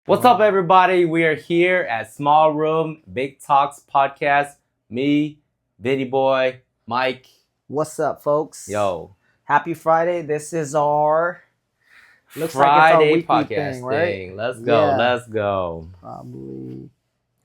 What's up, everybody? We are here at Small Room Big Talks Podcast. Me, Vinny Boy, Mike. What's up, folks? Yo, Happy Friday. This is our looks Friday like it's our weekly podcast thing, right? Let's go. Yeah. Let's go. Probably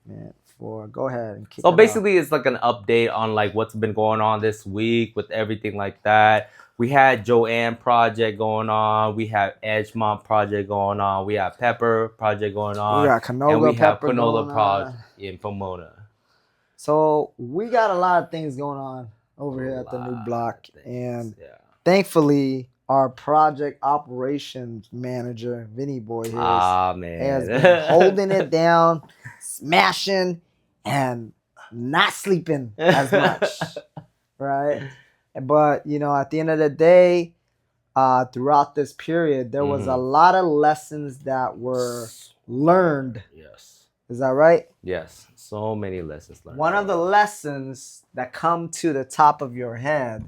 meant for. Go ahead and kick So it basically, it's like an update on like what's been going on this week with everything like that. We had Joanne project going on. We have Edgemont project going on. We have Pepper project going on. We got canola and we have pepper Canola going project on. in Pomona. So we got a lot of things going on over here at the new block, and yeah. thankfully, our project operations manager, Vinny Boy, has been holding it down, smashing, and not sleeping as much, right? But, you know, at the end of the day, throughout this period, there was a lot of lessons that were learned. Yes. Is that right? Yes. So many lessons learned. One of the lessons that come to the top of your head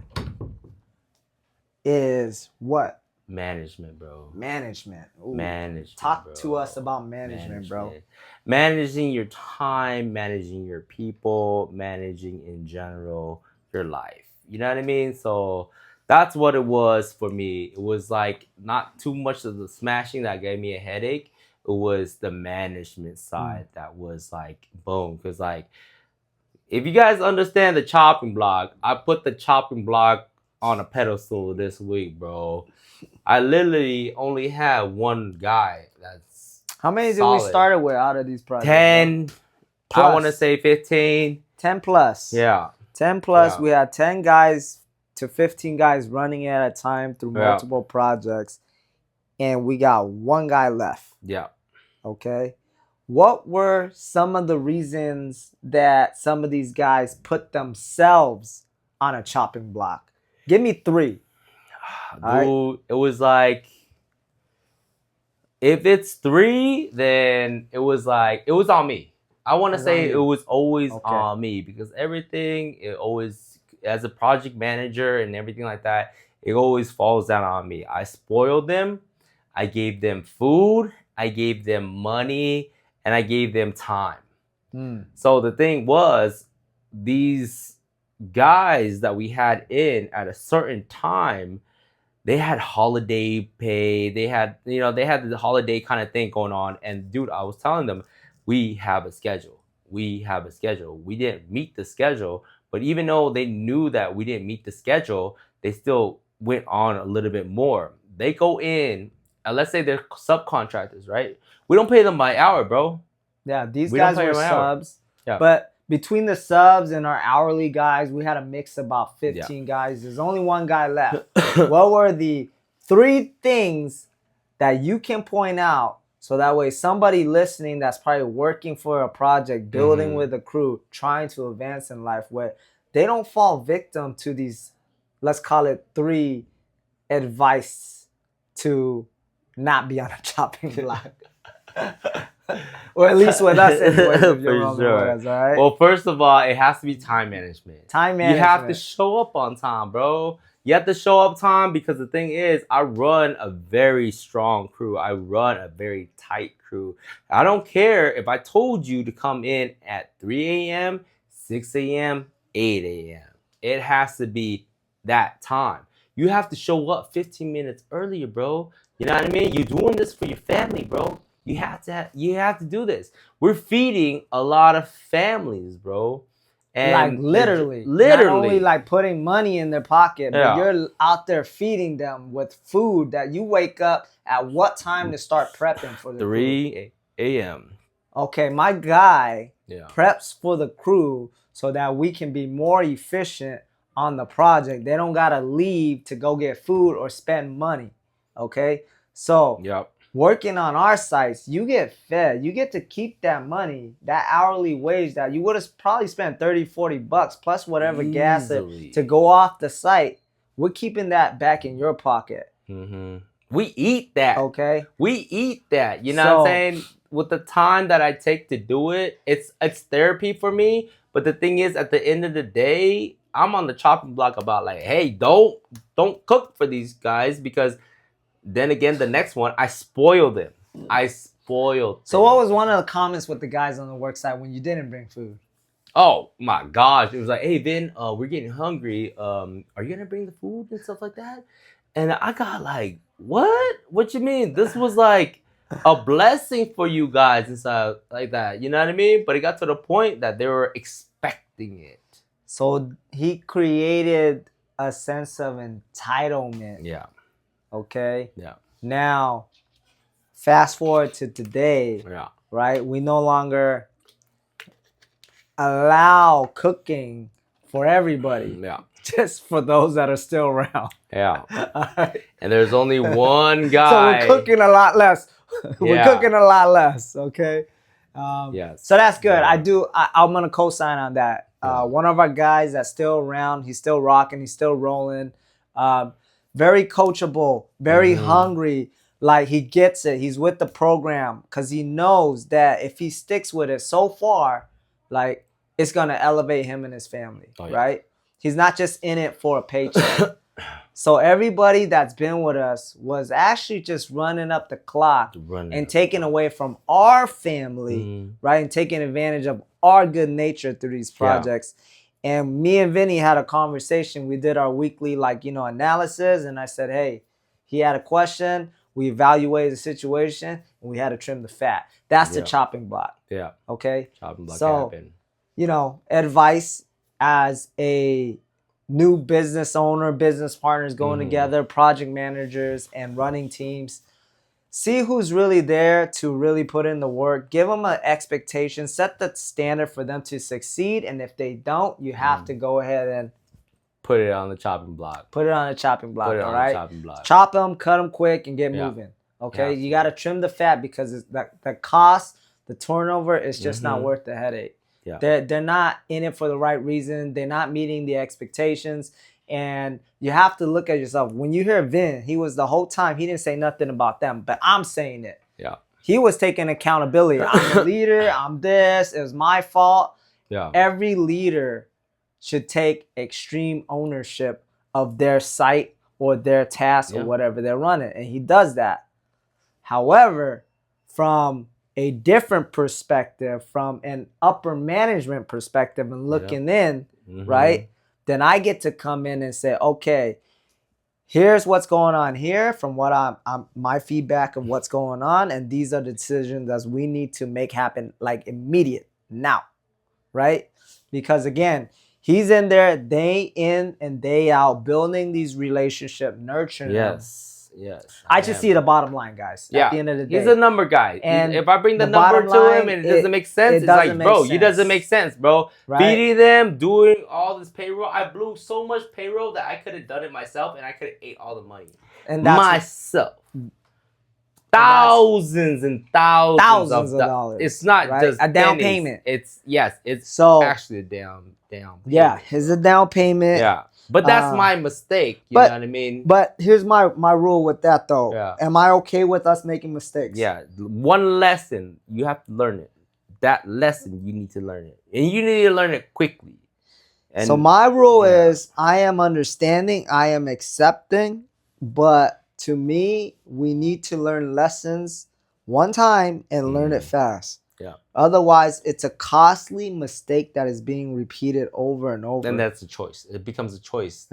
is what? Management, bro. Management. Ooh. Management. Talk bro. to us about management, bro. Managing your time, managing your people, managing in general your life. You know what I mean? So that's what it was for me. It was like not too much of the smashing that gave me a headache. It was the management side that was like boom. Because like if you guys understand the chopping block, I put the chopping block on a pedestal this week, bro. I literally only had one guy that's How many solid. did we started with out of these projects? 10 plus. I want to say 15. 10 plus. Yeah. 10 plus. Yeah. We had 10 guys to 15 guys running at a time through multiple projects. And we got one guy left. Yeah. Okay. What were some of the reasons that some of these guys put themselves on a chopping block? Give me 3. Dude, it was like, if it's 3, then it was like, it was on me. I want to say it was always on me because everything, it always, as a project manager and everything like that, it always falls down on me. I spoiled them. I gave them food. I gave them money. And I gave them time. So the thing was, these guys that we had in at a certain time, they had holiday pay. They had, you know, they had the holiday kind of thing going on. And dude, I was telling them, we have a schedule. We have a schedule. We didn't meet the schedule. But even though they knew that we didn't meet the schedule, they still went on a little bit more. They go in, and let's say they're subcontractors, right? We don't pay them by hour, bro. Yeah, these guys were subs. Yeah. But between the subs and our hourly guys, we had a mix of about 15 guys. There's only one guy left. What were the 3 things that you can point out so that way somebody listening that's probably working for a project, building with a crew, trying to advance in life, where they don't fall victim to these, let's call it 3 advice to not be on a chopping block? Or at least with us anyways, if you're For sure. Us, all right? Well, first of all, it has to be time management. Time management. You have to show up on time, bro. You have to show up time because the thing is, I run a very strong crew. I run a very tight crew. I don't care if I told you to come in at 3 a.m., 6 a.m., 8 a.m. It has to be that time. You have to show up 15 minutes earlier, bro. You know what I mean? You're doing this for your family, bro. You have to do this. We're feeding a lot of families, bro. And like literally. Not only like putting money in their pocket, but you're out there feeding them with food that you wake up at what time to start prepping for the 3 a.m. Okay, my guy preps for the crew so that we can be more efficient on the project. They don't gotta leave to go get food or spend money. Okay? So working on our sites, you get fed. You get to keep that money, that hourly wage that you would have probably spent 30, 40 bucks plus whatever gas to go off the site. We're keeping that back in your pocket. We eat that. Okay. We eat that. You know what I'm saying? With the time that I take to do it, it's therapy for me. But the thing is, at the end of the day, I'm on the chopping block about like, hey, don't cook for these guys because then again, the next one, I spoil them. spoiled. So what was one of the comments with the guys on the work site when you didn't bring food? Oh my gosh. It was like, hey Vin, we're getting hungry. Are you gonna bring the food and stuff like that? And I got like, what? What you mean? This was like a blessing for you guys and stuff like that. You know what I mean? But it got to the point that they were expecting it. So he created a sense of entitlement. Yeah. Okay. Yeah. Now, fast forward to today. Yeah. Right? We no longer allow cooking for everybody. Yeah. Just for those that are still around. Yeah. Right. And there's only one guy. So we're cooking a lot less. We're cooking a lot less. Okay. Yes. So that's good. Yeah. I'm gonna co-sign on that. One of our guys that's still around. He's still rocking. He's still rolling. Very coachable. Very hungry. Like he gets it. He's with the program because he knows that if he sticks with it so far, like it's gonna elevate him and his family, right? He's not just in it for a paycheck. So everybody that's been with us was actually just running up the clock and taking away from our family, right? And taking advantage of our good nature through these projects. Yeah. And me and Vinny had a conversation. We did our weekly, analysis. And I said, hey, he had a question. We evaluated the situation and we had to trim the fat. That's the chopping block. Yeah. Okay. Chopping block happened. Advice as a new business owner, business partners going together, project managers and running teams. See who's really there to really put in the work. Give them an expectation. Set the standard for them to succeed. And if they don't, you have to go ahead and put it on the chopping block. Put it on the chopping block, all right? Chopping block. Chop them, cut them quick, and get moving, okay? You got to trim the fat because the cost, the turnover is just not worth the headache. Yeah. They're not in it for the right reason. They're not meeting the expectations. And you have to look at yourself. When you hear Vin, he was the whole time, he didn't say nothing about them, but I'm saying it. Yeah. He was taking accountability. I'm the leader. I'm this. It was my fault. Yeah. Every leader should take extreme ownership of their site or their task or whatever they're running. And he does that. However, from a different perspective, from an upper management perspective and looking in, right? Then I get to come in and say, okay, here's what's going on here from what I'm my feedback of what's going on. And these are the decisions that we need to make happen like immediate now, right? Because again, he's in there day in and day out, building these relationships, nurturing them. Yes. I just see the bottom line, guys. At the end of the day. He's a number guy. And if I bring the number to him and it doesn't make sense, it's like, bro, it doesn't make sense, bro. Right? Feeding them, doing all this payroll. I blew so much payroll that I could have done it myself and I could have ate all the money. And that's myself. Thousands and thousands of dollars. It's not just a down payment. It's actually a down payment. Yeah, it's a down payment. Yeah. But that's my mistake. You know what I mean? But here's my rule with that, though. Yeah. Am I okay with us making mistakes? Yeah. One lesson, you have to learn it. That lesson, you need to learn it. And you need to learn it quickly. And so my rule is I am understanding, I am accepting, but to me, we need to learn lessons one time and learn it fast. Yeah. Otherwise, it's a costly mistake that is being repeated over and over. And that's a choice. It becomes a choice.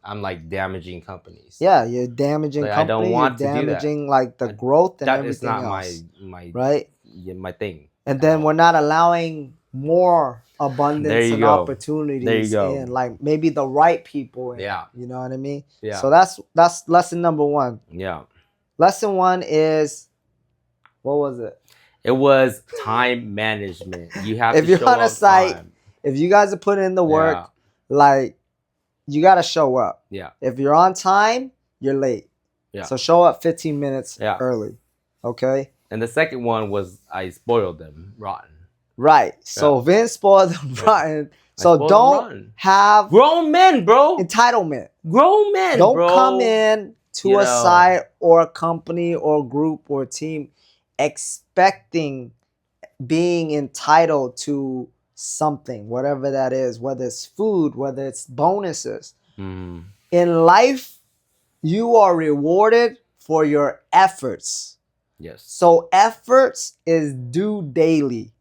I'm like damaging companies. Yeah, you're damaging companies. I don't want to damaging do that. Like the growth and everything else. That is not my thing. And then we're not allowing more abundance and opportunities. There you go. And like maybe the right people. Yeah. You know what I mean? Yeah. So that's lesson number one. Yeah. Lesson one is, what was it? It was time management. You have if to you're show on a up site, time. If you guys are putting in the work, like you got to show up. Yeah. If you're on time, you're late. Yeah. So show up 15 minutes early. Okay. And the second one was I spoiled them rotten. Right. So Vince spoiled them rotten. So don't have grown men, bro. Entitlement. Grown men, don't bro. Come in to a site or a company or group or team expecting being entitled to something, whatever that is, whether it's food, whether it's bonuses. In life, you are rewarded for your efforts. Yes. So efforts is due daily.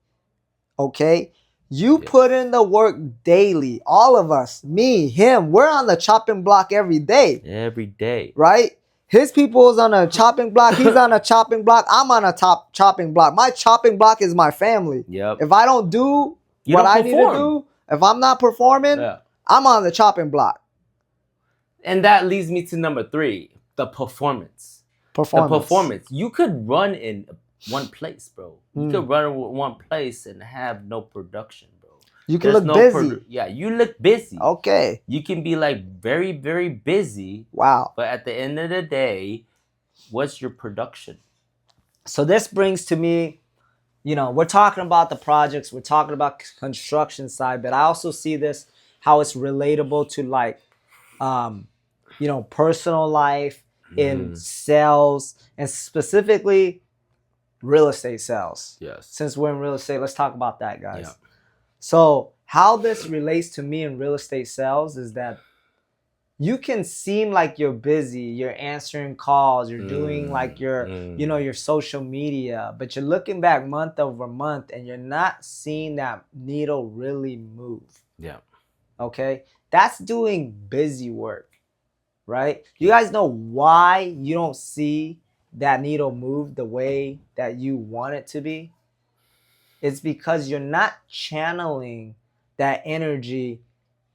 Okay? You put in the work daily. All of us, me, him, we're on the chopping block every day. Every day. Right? His people's on a chopping block. He's on a chopping block. I'm on a chopping block. My chopping block is my family. Yep. If I don't do what I need to do, if I'm not performing, I'm on the chopping block. And that leads me to number 3, the performance. The performance. You could run in one place, bro. You could run in one place and have no production, bro. You can look busy. Yeah, you look busy. Okay. You can be like very, very busy. Wow. But at the end of the day, what's your production? So this brings to me, you know, we're talking about the projects, we're talking about construction side, but I also see this, how it's relatable to like, you know, personal life, in sales, and specifically real estate sales. Yes. Since we're in real estate, let's talk about that, guys. Yeah. So how this relates to me in real estate sales is that you can seem like you're busy, you're answering calls, you're doing like your, you know, your social media, but you're looking back month over month and you're not seeing that needle really move. Yeah. Okay? That's doing busy work. Right? You guys know why you don't see that needle move the way that you want it to be? It's because you're not channeling that energy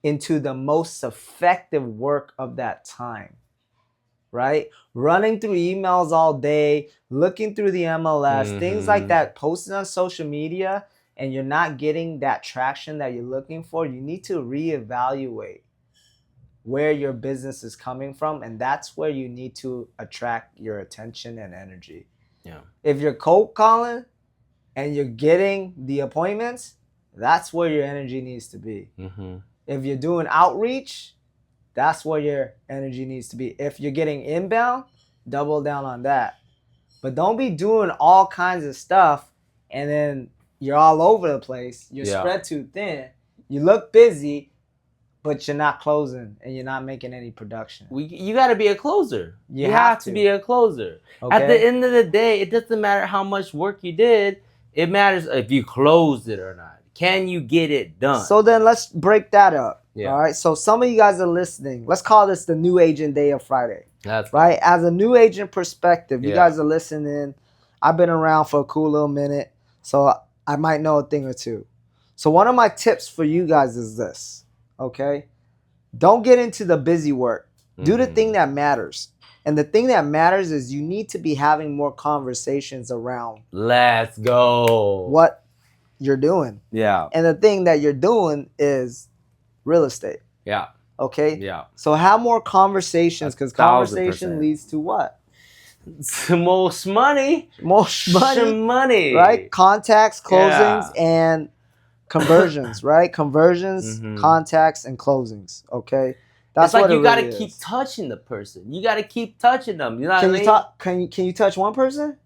into the most effective work of that time. Right? Running through emails all day, looking through the MLS, things like that, posting on social media, and you're not getting that traction that you're looking for, you need to reevaluate where your business is coming from, and that's where you need to attract your attention and energy. Yeah. If you're cold calling and you're getting the appointments, that's where your energy needs to be. If you're doing outreach, that's where your energy needs to be. If you're getting inbound, double down on that. But don't be doing all kinds of stuff and then you're all over the place. You're spread too thin. You look busy, but you're not closing and you're not making any production. You got to be a closer. You have to be a closer. Okay? At the end of the day, it doesn't matter how much work you did. It matters if you closed it or not. Can you get it done? So then let's break that up. Yeah. All right. So some of you guys are listening. Let's call this the new agent day of Friday. That's right. Cool. As a new agent perspective, you guys are listening. I've been around for a cool little minute, so I might know a thing or two. So one of my tips for you guys is this. Okay, don't get into the busy work. Do the thing that matters. And the thing that matters is you need to be having more conversations around. Let's go. What you're doing. Yeah. And the thing that you're doing is real estate. Yeah. Okay? Yeah. So have more conversations, because conversation leads to what? Most money. Most money. Money. Right? Contacts, closings, and conversions, right? Conversions, contacts, and closings. Okay, that's it's like you gotta keep touching the person. You gotta keep touching them. You know what I mean? Can you touch one person?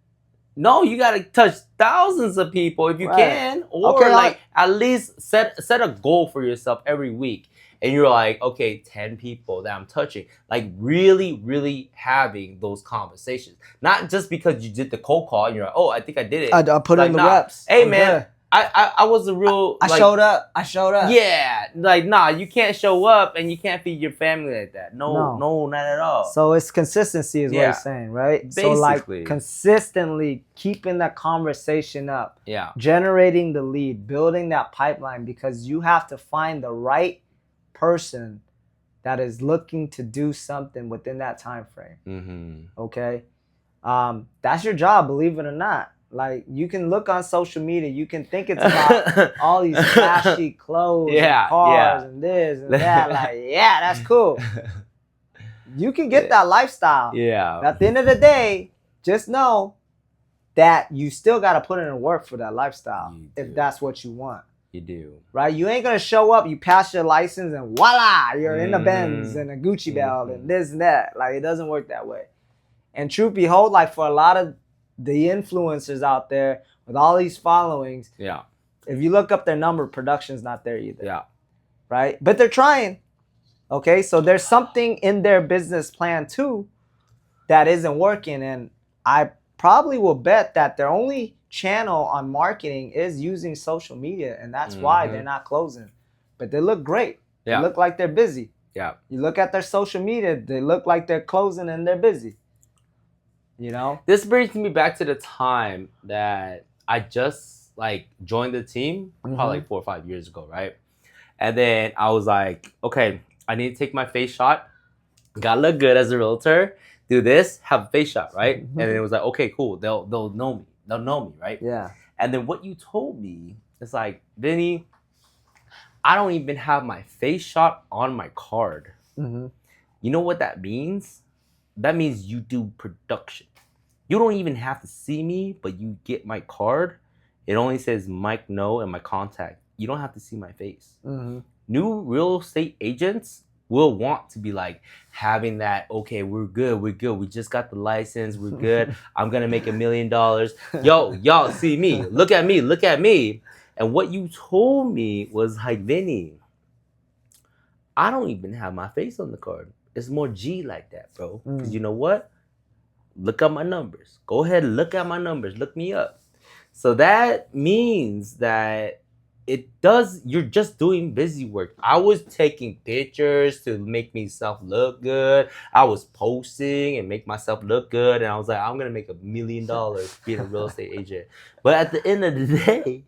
No, you gotta touch thousands of people if you can, or like at least set a goal for yourself every week. And you're like, okay, 10 people that I'm touching. Like really, really having those conversations. Not just because you did the cold call and you're like, oh, I think I did it. I put in the reps. Hey, man. I was a real... I showed up. Yeah. Like, nah, you can't show up and you can't feed your family like that. No, not at all. So it's consistency is what you're saying, right? Basically. So like consistently keeping that conversation up. Yeah. Generating the lead, building that pipeline, because you have to find the right person that is looking to do something within that time frame. Okay? That's your job, believe it or not. Like, you can look on social media, you can think it's about all these flashy clothes and cars and this and that. Like, yeah, that's cool. You can get that lifestyle. Yeah. At the end of the day, just know that you still got to put in the work for that lifestyle if that's what you want. You do. Right? You ain't going to show up, you pass your license, and voila, you're in the Benz and a Gucci belt and this and that. Like, it doesn't work that way. And truth be told, like, for a lot of the influencers out there with all these followings, if you look up their number, production's not there either. Yeah. Right? But they're trying. Okay? So there's something in their business plan too that isn't working. And I probably will bet that their only channel on marketing is using social media, and that's why they're not closing. But they look great. They look like they're busy. Yeah. You look at their social media, they look like they're closing and they're busy. You know? This brings me back to the time that I just like joined the team, probably like 4 or 5 years ago, right? And then I was like, okay, I need to take my face shot. Gotta look good as a realtor. Do this, have a face shot, right? And then it was like, okay, cool. They'll know me. They'll know me, right? Yeah. And then what you told me is like, Vinny, I don't even have my face shot on my card. You know what that means? That means you do production. You don't even have to see me, but you get my card. It only says Mike No and my contact. You don't have to see my face. New real estate agents will want to be like having that, okay, we're good. We just got the license, we're good. I'm gonna make $1 million. Yo, y'all see me. Look at me. And what you told me was like, Vinny, I don't even have my face on the card. It's more G like that, bro. Because you know what? Look at my numbers. Go ahead and look at my numbers. Look me up. So that means that you're just doing busy work. I was taking pictures to make myself look good. I was posting and make myself look good. And I was like, I'm going to make $1 million being a real estate agent. But at the end of the day,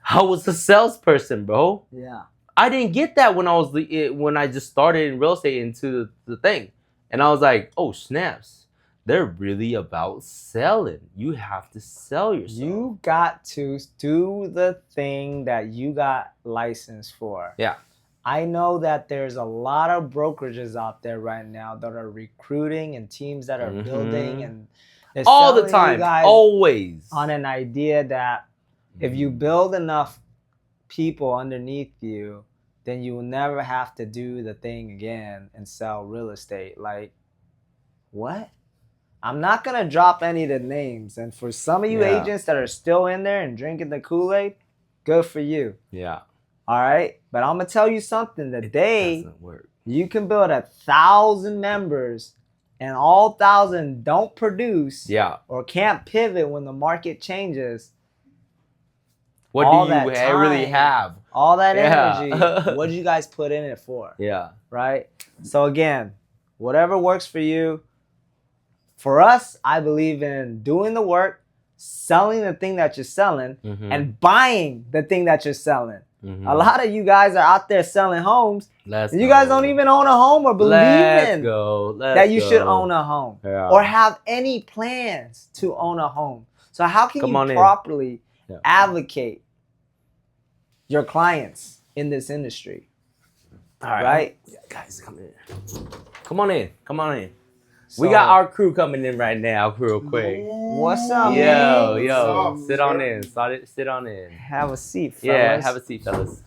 I was a salesperson, bro. Yeah. I didn't get that when I just started in real estate into the thing. And I was like, oh, snaps. They're really about selling. You have to sell yourself. You got to do the thing that you got licensed for. Yeah. I know that there's a lot of brokerages out there right now that are recruiting and teams that are building and they're all the time, always on an idea that if you build enough people underneath you, then you will never have to do the thing again and sell real estate. Like, what? I'm not going to drop any of the names. And for some of you agents that are still in there and drinking the Kool-Aid, good for you. Yeah. All right? But I'm going to tell you something. The day you can build 1,000 members and all 1,000 don't produce or can't pivot when the market changes, what do you really have? All that energy, what did you guys put in it for? Yeah. Right? So again, whatever works for you. For us, I believe in doing the work, selling the thing that you're selling, and buying the thing that you're selling. A lot of you guys are out there selling homes. You guys don't even own a home or believe that you should own a home or have any plans to own a home. So how can you properly advocate your clients in this industry? All right? Guys, come in. Come on in. So, we got our crew coming in right now, real quick. What's up, man? Yo, sit on in. Sit on in. Have a seat, fellas. Yeah, have a seat, fellas.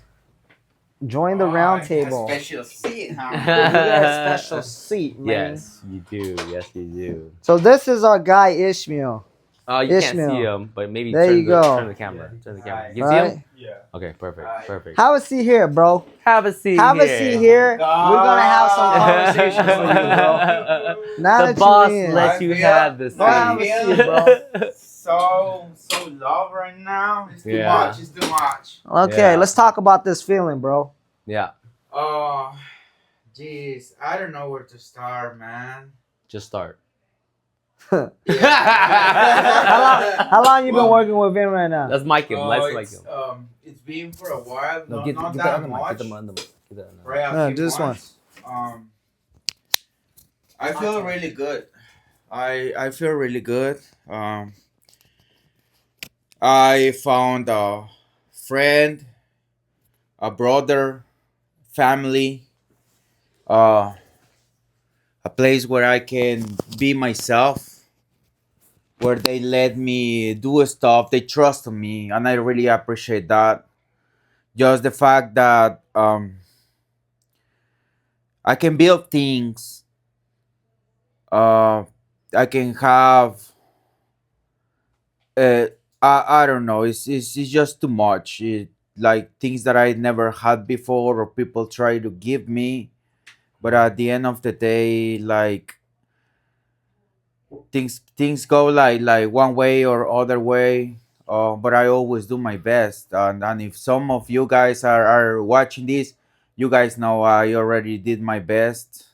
Join the round table. Special seat, huh? You got a special seat, man. Yes, you do. Yes, you do. So this is our guy, Ishmael. Oh, you can't see him, but maybe there turn you go. Turn the camera. Turn the camera. You see him? Yeah. Okay, perfect. Have a seat here, bro. Have a seat here. We're gonna have some conversations with you, bro. Now the boss lets you have the seat. Have a seat, bro. So love right now. It's too much. It's too much. Okay, let's talk about this feeling, bro. Yeah. Oh, jeez. I don't know where to start, man. Just start. How long you been working with him right now? Let's mic him. Let's mic him. It's been for a while. No, not that much. Get the This one. I feel really good. I feel really good. I found a friend, a brother, family, a place where I can be myself, where they let me do stuff, they trust me, and I really appreciate that. Just the fact that I can build things, I can have, I don't know, it's just too much. Like things that I never had before or people try to give me. But at the end of the day, like, things go like one way or other way. But I always do my best, and if some of you guys are watching this, you guys know I already did my best,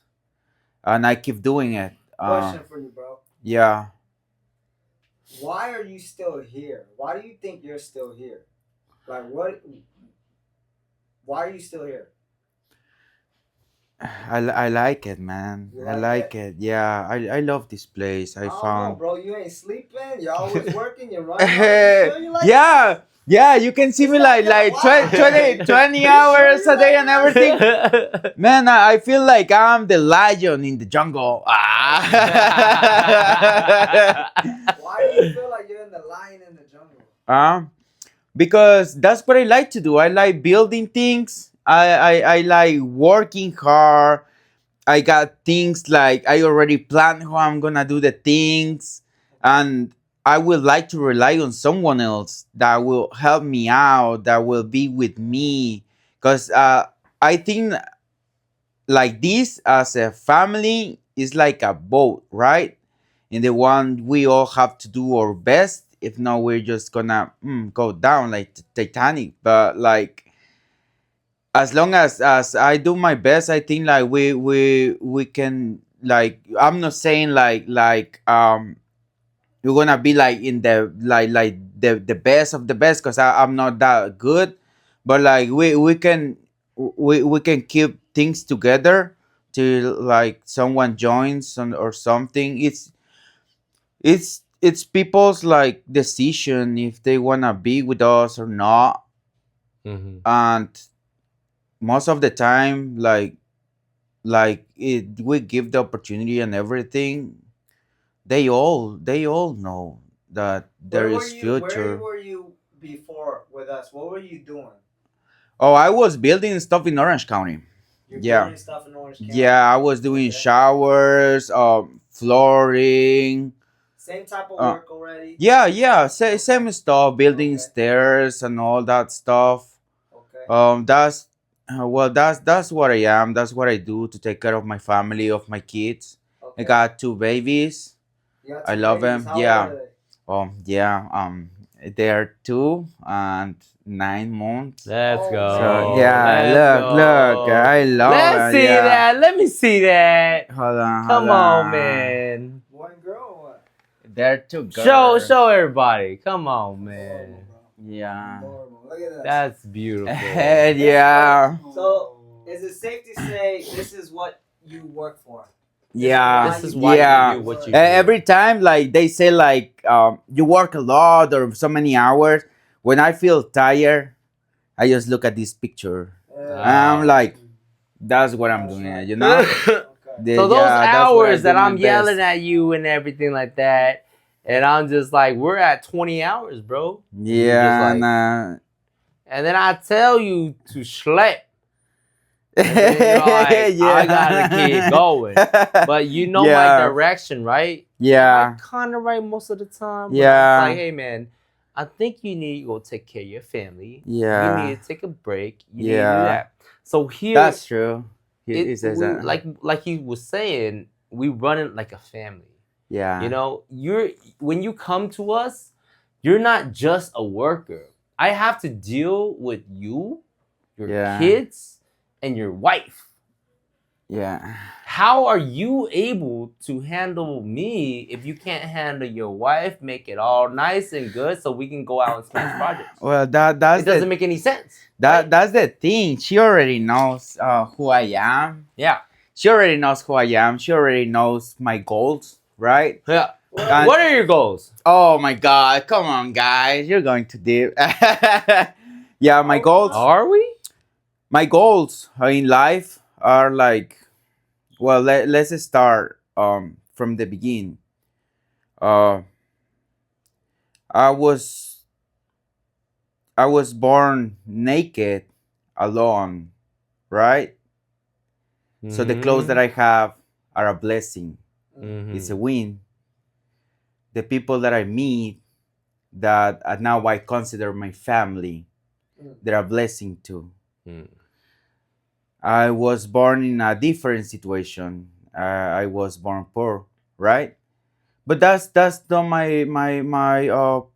and I keep doing it. Question for you, bro. Yeah. Why are you still here? Why do you think you're still here? Like what? Why are you still here? I like it, man. You I like like it. Yeah, I love this place. I I don't know, found. bro. You ain't sleeping. You're always working. You're running. You sure you like Yeah, yeah. You can see This me guy like got 20 You hours sure a you day like and everything. Man, I feel like I'm the lion in the jungle. Ah. Why do you feel like you're in the lion in the jungle? Because that's what I like to do. I like building things. I like working hard. I got things like I already planned how I'm gonna do the things, and I would like to rely on someone else that will help me out, that will be with me, because I think like this as a family is like a boat, right? And the one we all have to do our best. If not, we're just gonna go down like Titanic. But like as long as I do my best, I think like we can like I'm not saying like you're gonna be like in the like the best of the best because I'm not that good, but like we can keep things together till like someone joins or something. It's people's like decision if they wanna be with us or not, and most of the time like it we give the opportunity and everything, they all know that there is Where future. were you before with us? What were you doing? Oh, I was building stuff in Orange County. You're Yeah. building stuff in Orange County. Yeah, I was doing Okay. showers, flooring. Same type of work already. Yeah, Okay. same stuff, building Okay. stairs and all that stuff. Okay. That's well, that's what I am. That's what I do to take care of my family, of my kids. I Okay. got two babies. You got I two love babies. them. How Yeah. old are they? Yeah. They are 2 and 9 months. Let's Oh, go. So man. yeah, Let's look, go. I love Let's it. see Yeah. that. Let me see that. Hold on, Come on, man. Boy and girl or what? They're two girls. Show everybody. Come on, man. Adorable, bro. Yeah. Adorable. Look at this. That's beautiful. Yeah. So, is it safe to say this is what you work for? Yeah. This is why yeah. you do what you do. Every time like they say like you work a lot or so many hours, when I feel tired, I just look at this picture. I'm like, that's what I'm doing, you know? So those that's what I hours do that my I'm yelling best. at you and everything like that, and I'm just like, we're at 20 hours, bro. And you're just Yeah, like, and then I tell you to schlep. And then you're like, I gotta keep going. But you know my direction, right? Yeah. I'm kind of right most of the time. But Yeah. I'm like, hey, man, I think you need to go take care of your family. Yeah. You need to take a break. You need to Yeah. do that. So here, That's true. He says we, that. like he was saying, we run it like a family. Yeah. You know, when you come to us, you're not just a worker. I have to deal with you, your kids, and your wife. Yeah. How are you able to handle me if you can't handle your wife, make it all nice and good so we can go out and smash projects? Well, that's it doesn't make any sense. That's the thing. She already knows who I am. Yeah. She already knows who I am. She already knows my goals, right? Yeah. What are your goals? Oh my God! Come on, guys, you're going too deep. Yeah, my goals. Are we? My goals in life are like, well, let's start from the beginning. Uh, I was born naked, alone, right? So the clothes that I have are a blessing. It's a win. The people that I meet that now I consider my family, they're a blessing too. I was born in a different situation. I was born poor, right? but that's not my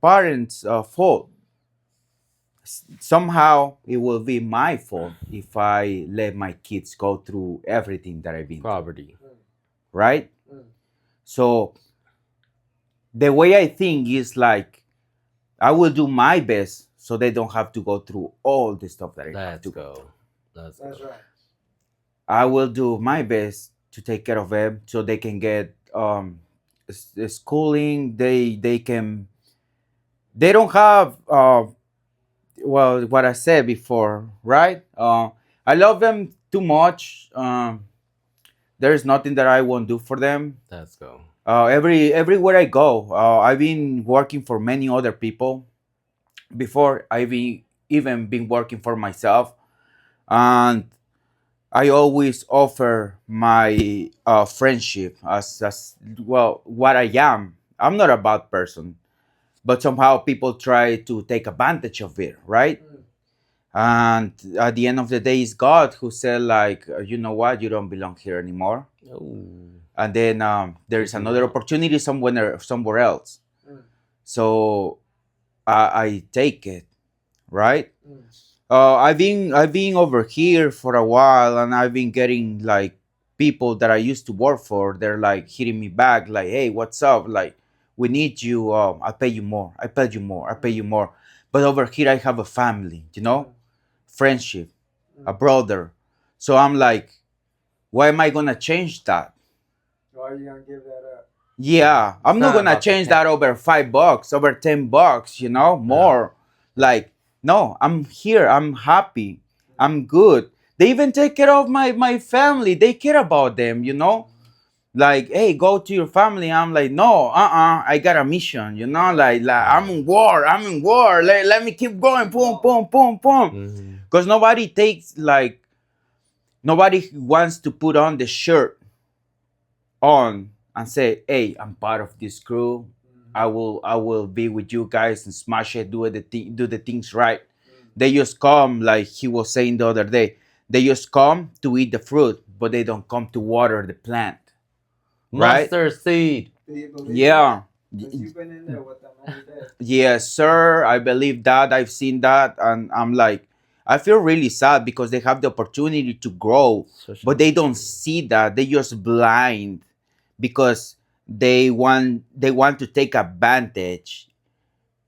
parents' fault. Somehow it will be my fault if I let my kids go through everything that I've been through, Poverty. right? So the way I think is like I will do my best so they don't have to go through all the stuff that I have Let's to go. Let's That's go. right. I will do my best to take care of them so they can get schooling. They don't have well what I said before, right? I love them too much. There is nothing that I won't do for them. Let's go. Everywhere I go, I've been working for many other people before. Even been working for myself, and I always offer my friendship as well. What I am, I'm not a bad person, but somehow people try to take advantage of it, right? And at the end of the day, it's God who said, like, you know what, you don't belong here anymore. Ooh. And then there is another opportunity somewhere else. So I take it, right? I've been over here for a while, and I've been getting like people that I used to work for. They're like hitting me back, like, "Hey, what's up? Like, we need you. I pay you more. I pay you more. I pay you more." But over here, I have a family, friendship, a brother. So I'm like, why am I gonna change that? Why are you gonna give that up? Yeah, I'm not not gonna about the change that over $5, over $10, more. Like, no, I'm here. I'm happy. I'm good. They even take care of my family. They care about them. Like, hey, go to your family. I'm like, no, I got a mission. Like I'm in war. I'm in war. Let me keep going. Boom, boom, boom, boom. Because nobody wants to put on the shirt on and say, "Hey, I'm part of this crew. I will be with you guys and smash it, do the things right." They just come, like he was saying the other day. They just come to eat the fruit, but they don't come to water the plant, right? Mustard seed. Do you believe Yeah. that? 'Cause you've been in there with them every day. Yes, sir. I believe that. I've seen that, and I'm like, I feel really sad because they have the opportunity to grow, but they don't see that. They just blind because they want to take advantage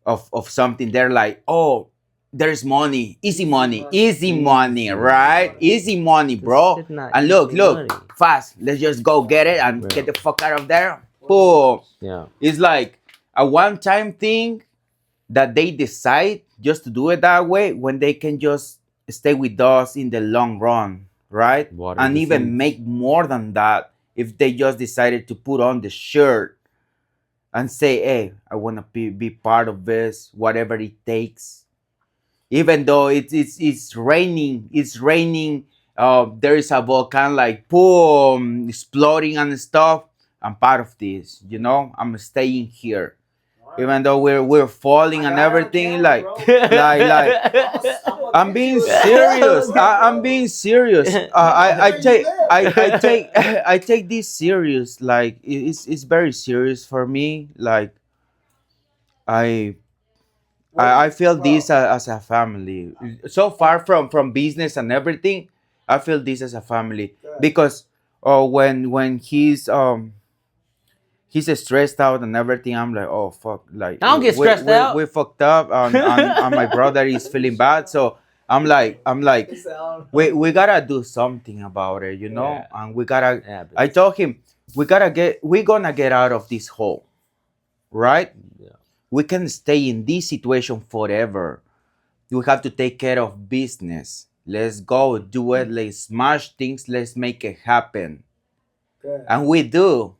of something. They're like, oh, there's money, easy money, right? Easy money, bro. shit not And look, easy money. fast. Let's just go get it and Yeah. get the fuck out of there. Boom. Yeah. It's like a one-time thing that they decide just to do it that way when they can just stay with us in the long run, right? Water And the even seeds. make more than that if they just decided to put on the shirt and say, hey, I want to be part of this, whatever it takes. Even though it's raining, there is a volcano like boom, exploding and stuff. I'm part of this. I'm staying here. Even though we're falling and everything, I'm being serious. I'm being serious. I take this serious. Like it's very serious for me. Like I I feel this as a family. So far from business and everything, I feel this as a family because when he's stressed out and everything, I'm like, oh fuck, like I don't get stressed out. we fucked up, and my brother is feeling bad, so I'm like, we gotta do something about it. Yeah. And we gotta. Yeah, but- I told him we're gonna get out of this hole, right? Yeah. We can stay in this situation forever. We have to take care of business. Let's go do it. Let's smash things. Let's make it happen. And we do.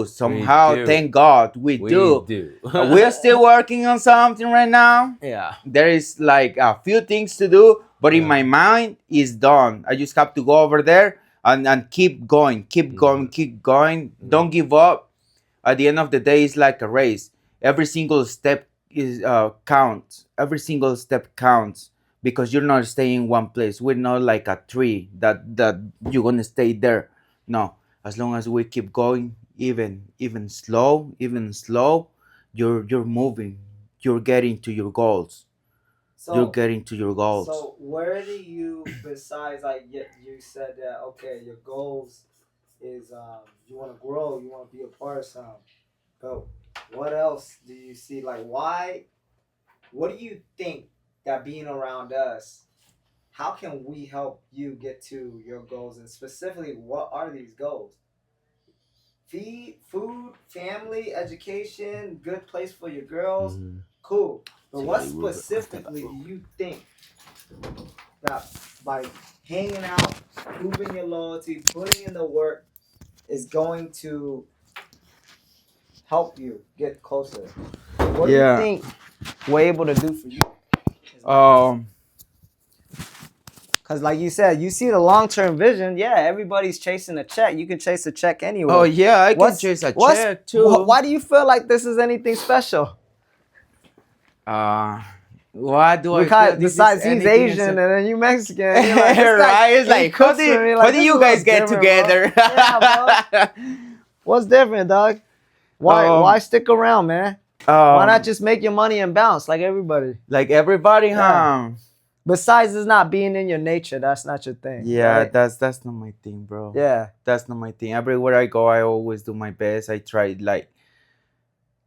Somehow, do. thank God, we do. We're still working on something right now. Yeah. There is like a few things to do, but in Yeah. my mind, it's done. I just have to go over there and keep going, keep going, keep going. Don't give up. At the end of the day, it's like a race. Every single step is counts. Every single step counts because you're not staying in one place. We're not like a tree that you're gonna stay there. No, as long as we keep going, even slow, you're moving, you're getting to your goals. You're So, getting to your goals. so where do you, besides like you said that okay, your goals is you want to grow, you want to be a part of something. But what else do you see? Like, why? What do you think that being around us? How can we help you get to your goals? And specifically, what are these goals? Feed, food, family, education, good place for your girls. Mhm. Cool. But Sí, what ahí, hasta la specifically do you think that by hanging out, proving your loyalty, putting in the work is going to help you get closer? What do you Yeah. think we're able to do for you? Um. Because, like you said, you see the long term vision. Yeah, everybody's chasing a check. You can chase a check anywhere. Oh yeah, I can chase a check too. Why do you feel like this is anything special? Uh, why do I feel Because this is besides he's anything Asian and then you Mexican, and you're like, this guy right? It's he like, how cooks for do me. how Like, do this is you a guys little get different, bro. together? Yeah, bro. What's different, dog? Why um, stick around, man? Why not um, just make your money and bounce like everybody? like everybody, Yeah. huh? Besides, it's not being in your nature. That's not your thing. Yeah, Right? that's not my thing, bro. Yeah. That's not my thing. Everywhere I go, I always do my best. I try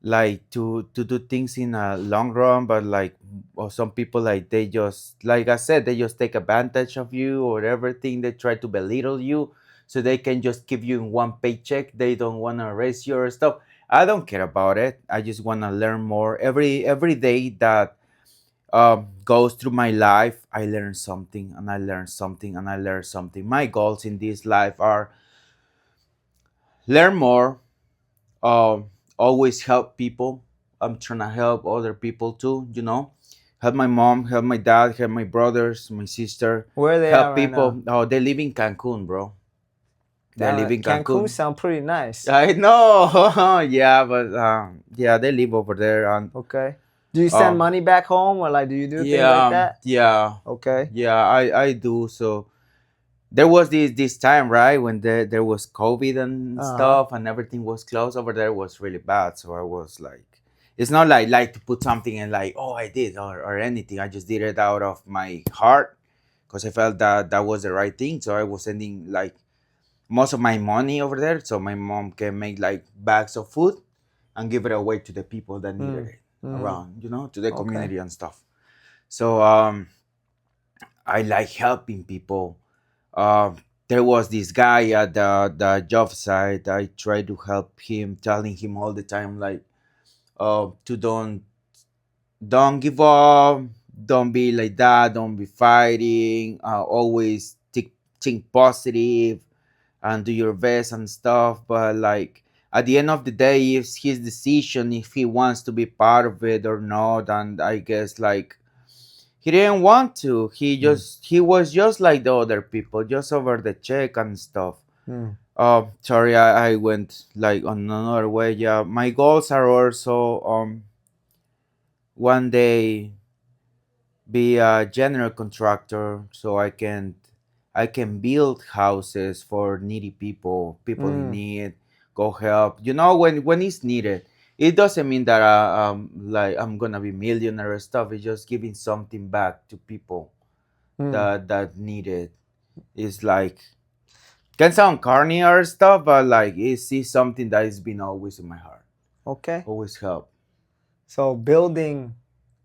like to do things in a long run, but like or some people like they just like I said, they just take advantage of you or everything. They try to belittle you so they can just give you in one paycheck. They don't want to raise your stuff. I don't care about it. I just want to learn more. Every day that goes through my life, I learn something and I learn something and I learn something. My goals in this life are learn more, um, always help people. I'm trying to help other people too, help my mom, help my dad, help my brothers, my sister, Where they at help right now? people. Oh, they live in Cancun, bro. They live in Cancun Cancun. sound pretty nice. I know. Yeah, but yeah, they live over there. And Okay. Do you send um money back home or like do you do things like yeah, that? yeah, Okay. yeah, I do. So there was this time, right, when there was COVID and Uh-huh. stuff, and everything was closed over there. Was really bad. So I was like, it's not like to put something in like, oh, I did or anything. I just did it out of my heart because I felt that that was the right thing. So I was sending like most of my money over there, so my mom can make like bags of food and give it away to the people that needed Mm. it Mm-hmm. around, to the Okay. community and stuff. So I like helping people. uh, there was this guy at the job site. I tried to help him, telling him all the time, like, to don't give up, don't be like that, don't be fighting, always think positive and do your best and stuff. But like at the end of the day, it's his decision if he wants to be part of it or not. And I guess like he didn't want to. He was just like the other people, just over the check and stuff. Mm. Sorry, I went like on another way. Yeah, my goals are also one day be a general contractor so I can build houses for needy people in Mm. need, go help. When it's needed. It doesn't mean that like I'm gonna be millionaire or stuff. It's just giving something back to people Mm. that need it. It's like can sound corny or stuff, but like it's something that has been always in my heart. Okay. Always help. So building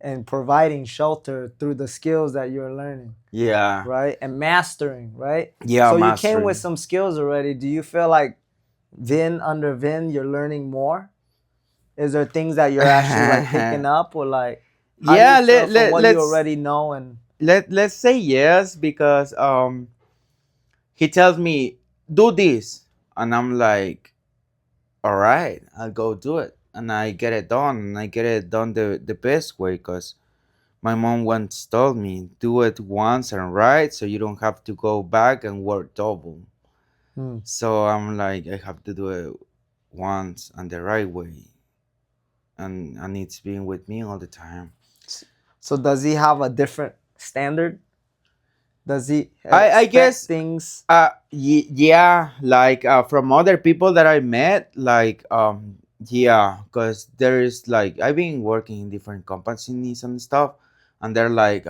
and providing shelter through the skills that you're learning, Yeah. right? And mastering, right? Yeah, So you came with mastering. some skills already. Do you feel like under Vin you're learning more? Is there things that you're actually like picking up or like how do you Yeah, feel from what you let's already know and let's say yes because he tells me do this and I'm like, all right, I'll go do it, and I get it done, and I get it done the best way because my mom once told me do it once and right so you don't have to go back and work double. Hmm. So I'm like, I have to do it once and the right way, and it's been with me all the time. So does he have a different standard? Does he I expect guess things? yeah, like from other people that I met, like yeah, because there is like I've been working in different companies and stuff, and they're like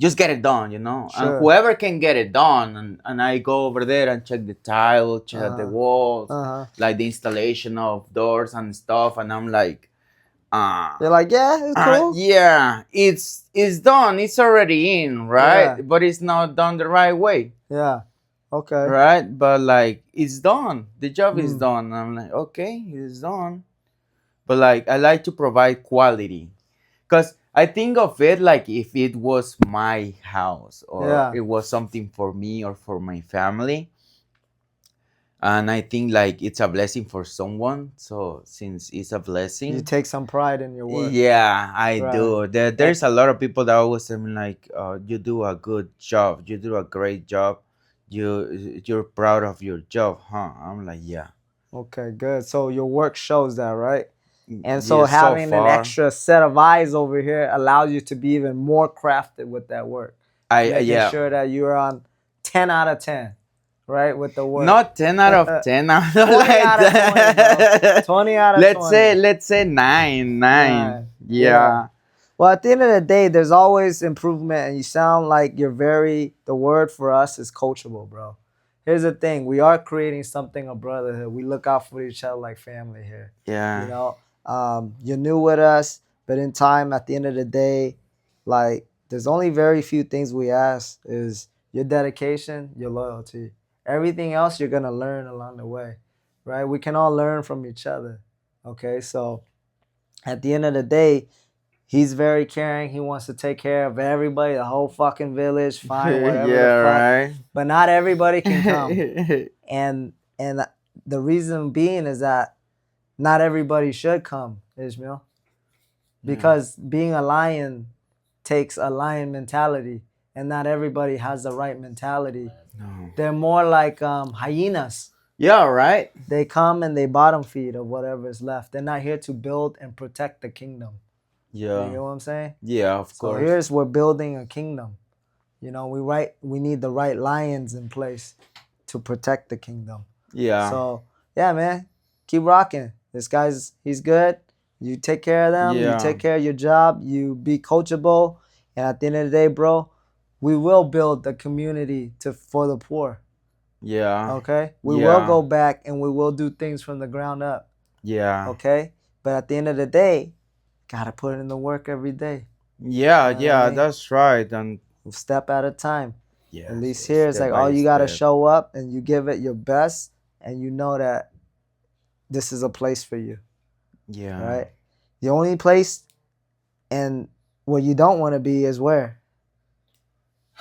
just get it done, you know, and Sure. whoever can get it done, and I go over there and check the tile, check the walls, like the installation of doors and stuff, and I'm like You're like, yeah, it's cool. yeah, it's done, it's already in, right? Yeah. But it's not done the right way. Yeah. Okay. Right, but like it's done, the job is Mm. done. I'm like, okay, it's done. But like I like to provide quality, because I think of it like if it was my house or Yeah. it was something for me or for my family, and I think like it's a blessing for someone. So since it's a You blessing, take some pride in your work. yeah, I Right. do. There's a lot of people that always tell me like, you do a good job, you do a great job, you're proud of your job, huh? I'm like, yeah. Okay, good. So your work shows that, right? And so Yeah, so having an far, extra set of eyes over here allows you to be even more crafted with that work. Making yeah, sure that you're on 10 out of 10, right? With the work. not 10 out of 10. I'm not 20 like out of 20, bro. that. 20 out of Let's 20. say 9. Nine. Yeah. Well, at the end of the day, there's always improvement, and you sound like you're the word for us is coachable, bro. Here's the thing. We are creating something, a brotherhood. We look out for each other like family here. Yeah. You know, you're new with us, but in time, at the end of the day, like, there's only very few things we ask is your dedication, your loyalty. Everything else you're going to learn along the way, right? We can all learn from each other, okay? So at the end of the day, he's very caring. He wants to take care of everybody, the whole fucking village, fine, whatever Yeah, the fuck. right. But not everybody can come. And the reason being is that not everybody should come, Ishmael. Because being a lion takes a lion mentality, and not everybody has the right mentality. No. They're more like hyenas. Yeah, right. They come and they bottom feed of whatever is left. They're not here to build and protect the kingdom. Yeah. You know what I'm saying? Yeah, of So course. we're building a kingdom. You know, we need the right lions in place to protect the kingdom. Yeah. So yeah, man, keep rocking. He's good. You take care of them. Yeah. You take care of your job. You be coachable. And at the end of the day, bro, we will build the community for the poor. Yeah. Okay? We will go back and we will do things from the ground up. Yeah. Okay? But at the end of the day, gotta put in the work every day. Yeah, You know yeah, what I mean? that's right. And Step at a time. yeah, At least here, it's step like by all you gotta step. show up and you give it your best, and you know that this is a place for you. Yeah. Right? The only place and where you don't want to be is where?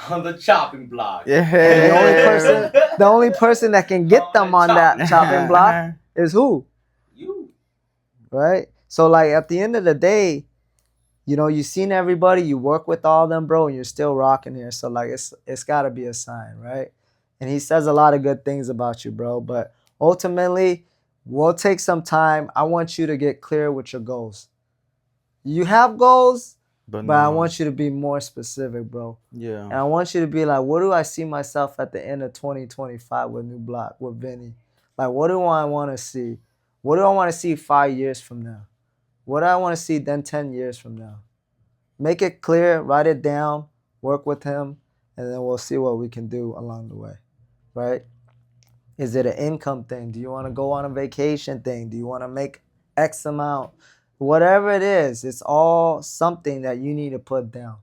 On the chopping block. Yeah. And the only person that can get them on that chopping block is who? You. Right? So like at the end of the day, you know, you've seen everybody, you work with all them, bro, and you're still rocking here. So like it's gotta be a sign, right? And he says a lot of good things about you, bro. But ultimately, we'll take some time. I want you to get clear with your goals. You have goals, but I want you to be more specific, bro. Yeah. And I want you to be like, what do I see myself at the end of 2025 with New Block, with Vinny? Like, what do I want to see? What do I want to see 5 years from now? What do I want to see then 10 years from now? Make it clear, write it down, work with him, and then we'll see what we can do along the way, right? Is it an income thing? Do you want to go on a vacation thing? Do you want to make X amount? Whatever it is, it's all something that you need to put down,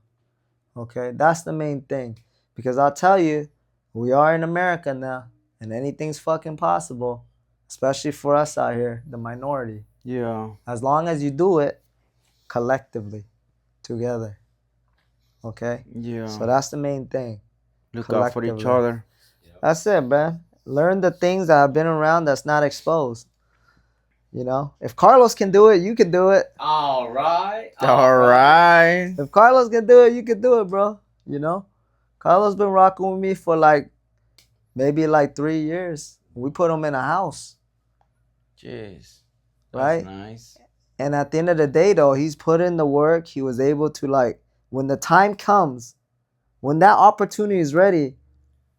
okay? That's the main thing. Because I'll tell you, we are in America now, and anything's fucking possible, especially for us out here, the minority. Yeah. As long as you do it collectively, together. Okay? Yeah. So that's the main thing. Look out for each other. That's it, man. Learn the things that have been around that's not exposed. You know? If Carlos can do it, you can do it. All right. All right. If Carlos can do it, you can do it, bro. You know? Carlos been rocking with me for maybe 3 years. We put him in a house. Jeez. That's right? nice. And at the end of the day, though, he's put in the work. He was able to when the time comes, When that opportunity is ready,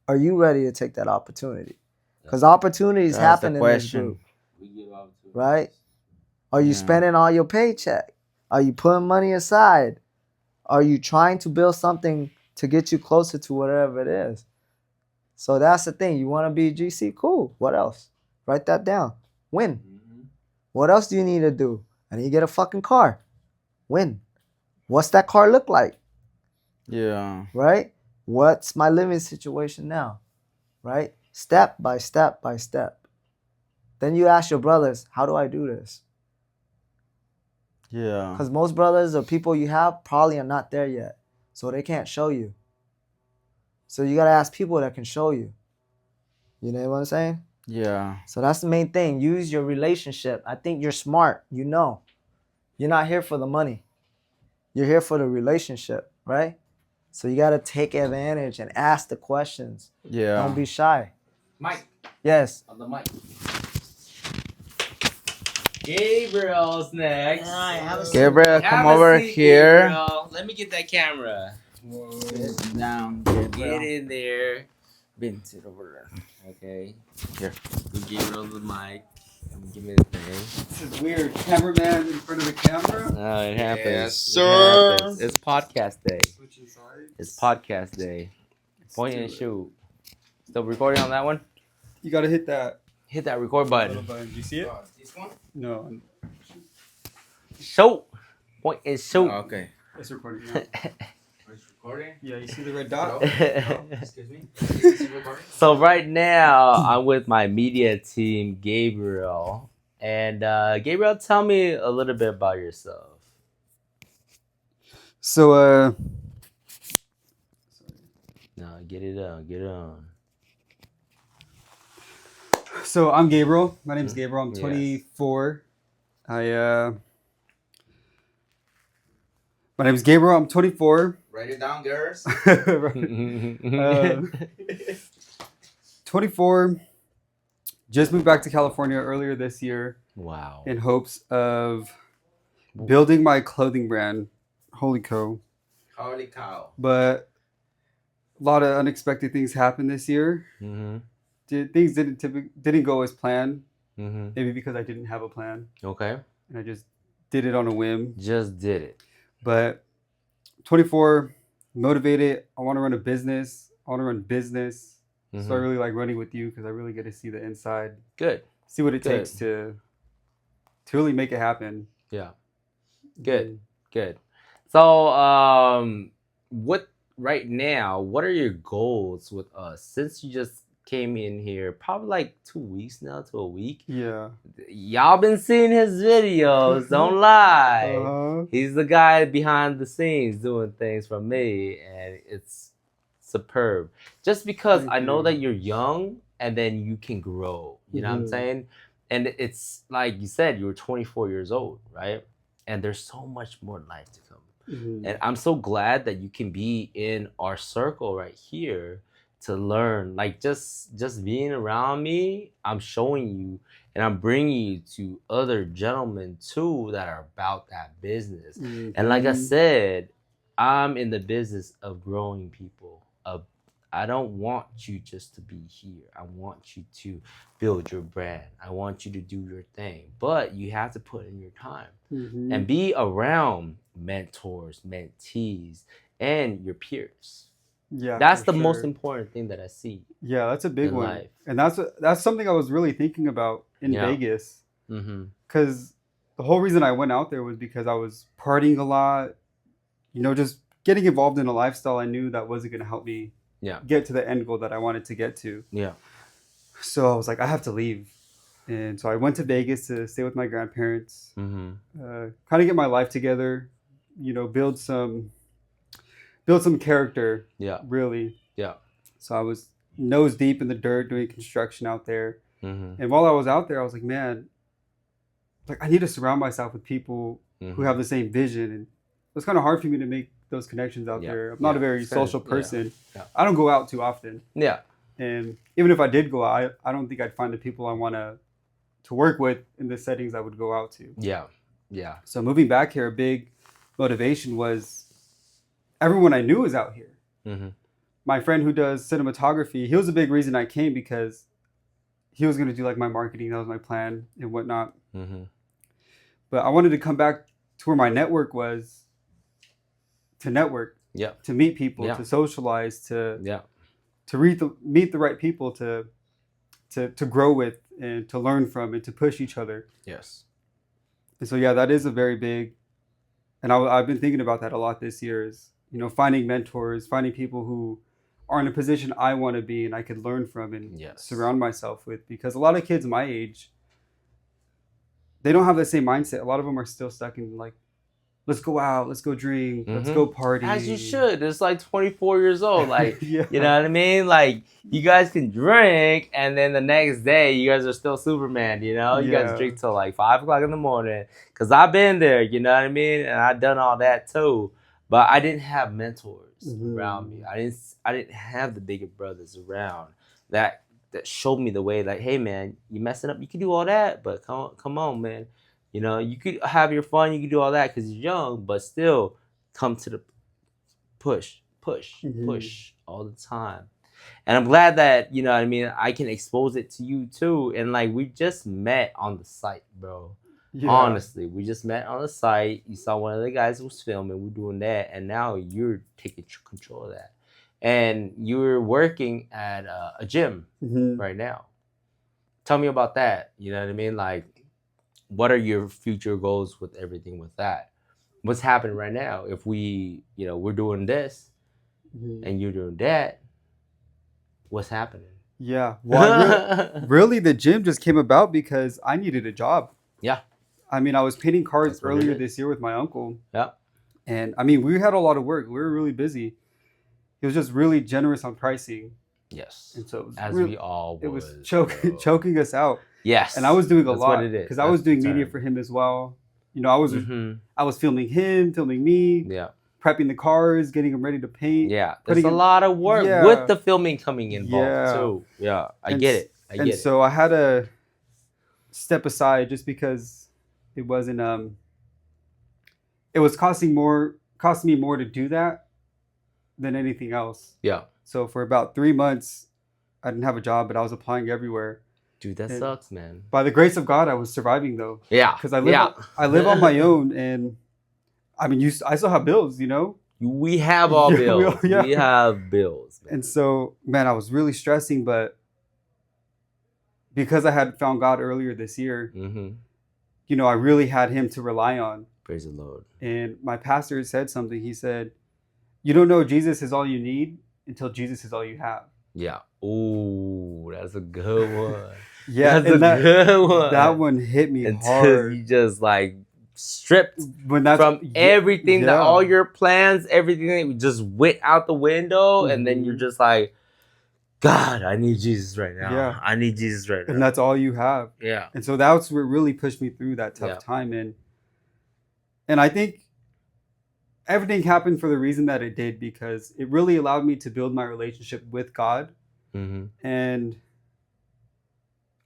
are you ready to take that opportunity? Because opportunities happen in this group. Right? Are you spending all your paycheck? Are you putting money aside? Are you trying to build something to get you closer to whatever it is? So that's the thing. You want to be GC? Cool. What else? Write that down. Win. Mm-hmm. What else do you need to do? I need to get a fucking car. Win. What's that car look like? Yeah. Right? What's my living situation now? Right? Step by step by step. Then you ask your brothers, how do I do this? Yeah. Because most brothers or people you have probably are not there yet. So they can't show you. So you got to ask people that can show you. You know what I'm saying? Yeah. So that's the main thing. Use your relationship. I think you're smart. You know. You're not here for the money. You're here for the relationship, right? So you got to take advantage and ask the questions. Yeah. Don't be shy. Mike. Yes. On the mic. Gabriel's next. Gabriel, come over here. Gabriel. Let me get that camera. Sit down, Get in there. Been sit over there. Okay. Here. Give Gabriel the mic. Give me the thing. This is weird. Cameraman in front of the camera? Oh, it happens. Yes, sir. It happens. It's podcast day. Switching sides. It's podcast day. Point and shoot. Still recording on that one? You gotta hit that Hit that record little button. button. Do you see it? This one? No, Shoot. Point and shoot. Okay. it's recording now. It's recording. Yeah, you see the red dot? Excuse me. Is it recording? So right now, I'm with my media team, Gabriel. And Gabriel, tell me a little bit about yourself. So, No, get it on. Get it on. So I'm Gabriel. My name's Gabriel. I'm 24. My name's Gabriel. I'm 24. Write it down, girls. 24. Just moved back to California earlier this year. Wow. In hopes of building my clothing brand, Holy Co. Holy cow. But a lot of unexpected things happened this year. Mm-hmm. Things didn't go as planned. Mm-hmm. Maybe because I didn't have a plan Okay. and I just did it on a whim. Just did it. But 24, motivated. I want to run a business. I want to run business. Mm-hmm. So I really like running with you because I really get to see the inside. Good. See what it Good. takes to really make it happen. Yeah. Good. Good. So, what right now? What are your goals with us? Since you just came in here, probably like 2 weeks now to a week. Yeah. Y'all been seeing his videos. Don't lie. Uh-huh. He's the guy behind the scenes doing things for me, and it's superb. Just because Thank I know you. that you're young, and then you can grow. You know what I'm saying? And it's like you said, you were 24 years old, right? And there's so much more life to come. Mm-hmm. And I'm so glad that you can be in our circle right here to learn. Like just being around me, I'm showing you and I'm bringing you to other gentlemen too that are about that business. Mm-hmm. And like I said, I'm in the business of growing people. I don't want you just to be here. I want you to build your brand. I want you to do your thing. But you have to put in your time and be around mentors, mentees, and your peers. Yeah, That's for the most sure. important thing that I see. Yeah, that's a big in one. life. And that's something I was really thinking about in Yeah. Vegas. Mm-hmm. Because the whole reason I went out there was because I was partying a lot, just getting involved in a lifestyle I knew that wasn't going to help me get to the end goal that I wanted to get to. Yeah. So I was like, I have to leave. And so I went to Vegas to stay with my grandparents, Mm-hmm. kind of get my life together, build some character, really. Yeah. So I was nose deep in the dirt doing construction out there. Mm-hmm. And while I was out there, I was like, man, I need to surround myself with people who have the same vision. And it was kind of hard for me to make those connections out there. I'm not a very social person. Yeah. I don't go out too often. Yeah. And even if I did go out, I don't think I'd find the people I want to work with in the settings I would go out to. Yeah. Yeah. So moving back here, a big motivation was everyone I knew was out here. My friend who does cinematography, he was a big reason I came because he was going to do like my marketing. That was my plan and whatnot. But I wanted to come back to where my network was, to network, to meet people, to socialize, to meet the right people, to grow with and to learn from and to push each other. Yes. And so that is a very big, and I've been thinking about that a lot this year. Is finding mentors, finding people who are in a position I want to be and I could learn from and surround myself with. Because a lot of kids my age, they don't have the same mindset. A lot of them are still stuck in like, let's go out, let's go drink, let's go party. As you should. It's like 24 years old. Like, you know what I mean? Like, you guys can drink, and then the next day, you guys are still Superman, You guys drink till like 5 o'clock in the morning. Because I've been there, you know what I mean? And I've done all that too. But I didn't have mentors around me. I didn't have the bigger brothers around that showed me the way. Like, hey, man, you messing up. You can do all that, but come on, man. You could have your fun. You could do all that because you're young, but still come to the push all the time. And I'm glad that, you know what I mean, I can expose it to you too. And like, we just met on the site, bro. Yeah. Honestly, we just met on the site. You saw one of the guys who was filming. We're doing that. And now you're taking control of that. And you're working at a gym right now. Tell me about that. You know what I mean? Like, what are your future goals with everything with that? What's happening right now? If we're doing this and you're doing that, what's happening? Yeah. Well, really, the gym just came about because I needed a job. Yeah. I mean, I was painting cars earlier this year with my uncle. Yeah. And I mean, we had a lot of work. We were really busy. He was just really generous on pricing. Yes. And so we all was. It was choking us out. Yes. And I was doing a lot because I was doing media for him as well. I was filming him, filming me. Yeah. Prepping the cars, getting them ready to paint. Yeah. There's a lot of work with the filming coming involved too. Yeah. I get it. And so I had to step aside just because it wasn't it was costing me more to do that than anything else. Yeah. So for about 3 months I didn't have a job, but I was applying everywhere. Dude, that sucks, man. By the grace of God, I was surviving though. Yeah. Because I live on my own, and I mean, I still have bills, We have all bills. We have bills. Man. And so, man, I was really stressing, but because I had found God earlier this year, I really had Him to rely on. Praise the Lord. And my pastor said something. He said, "You don't know Jesus is all you need until Jesus is all you have." Yeah. Ooh, that's a good one. Yeah, that's a good one. That one hit me until hard. You just like stripped from everything, that all your plans, everything just went out the window, and then you're just like, God, I need Jesus right now. Yeah. I need Jesus right now. And that's all you have. Yeah. And so that's what really pushed me through that tough time. And I think everything happened for the reason that it did, because it really allowed me to build my relationship with God. And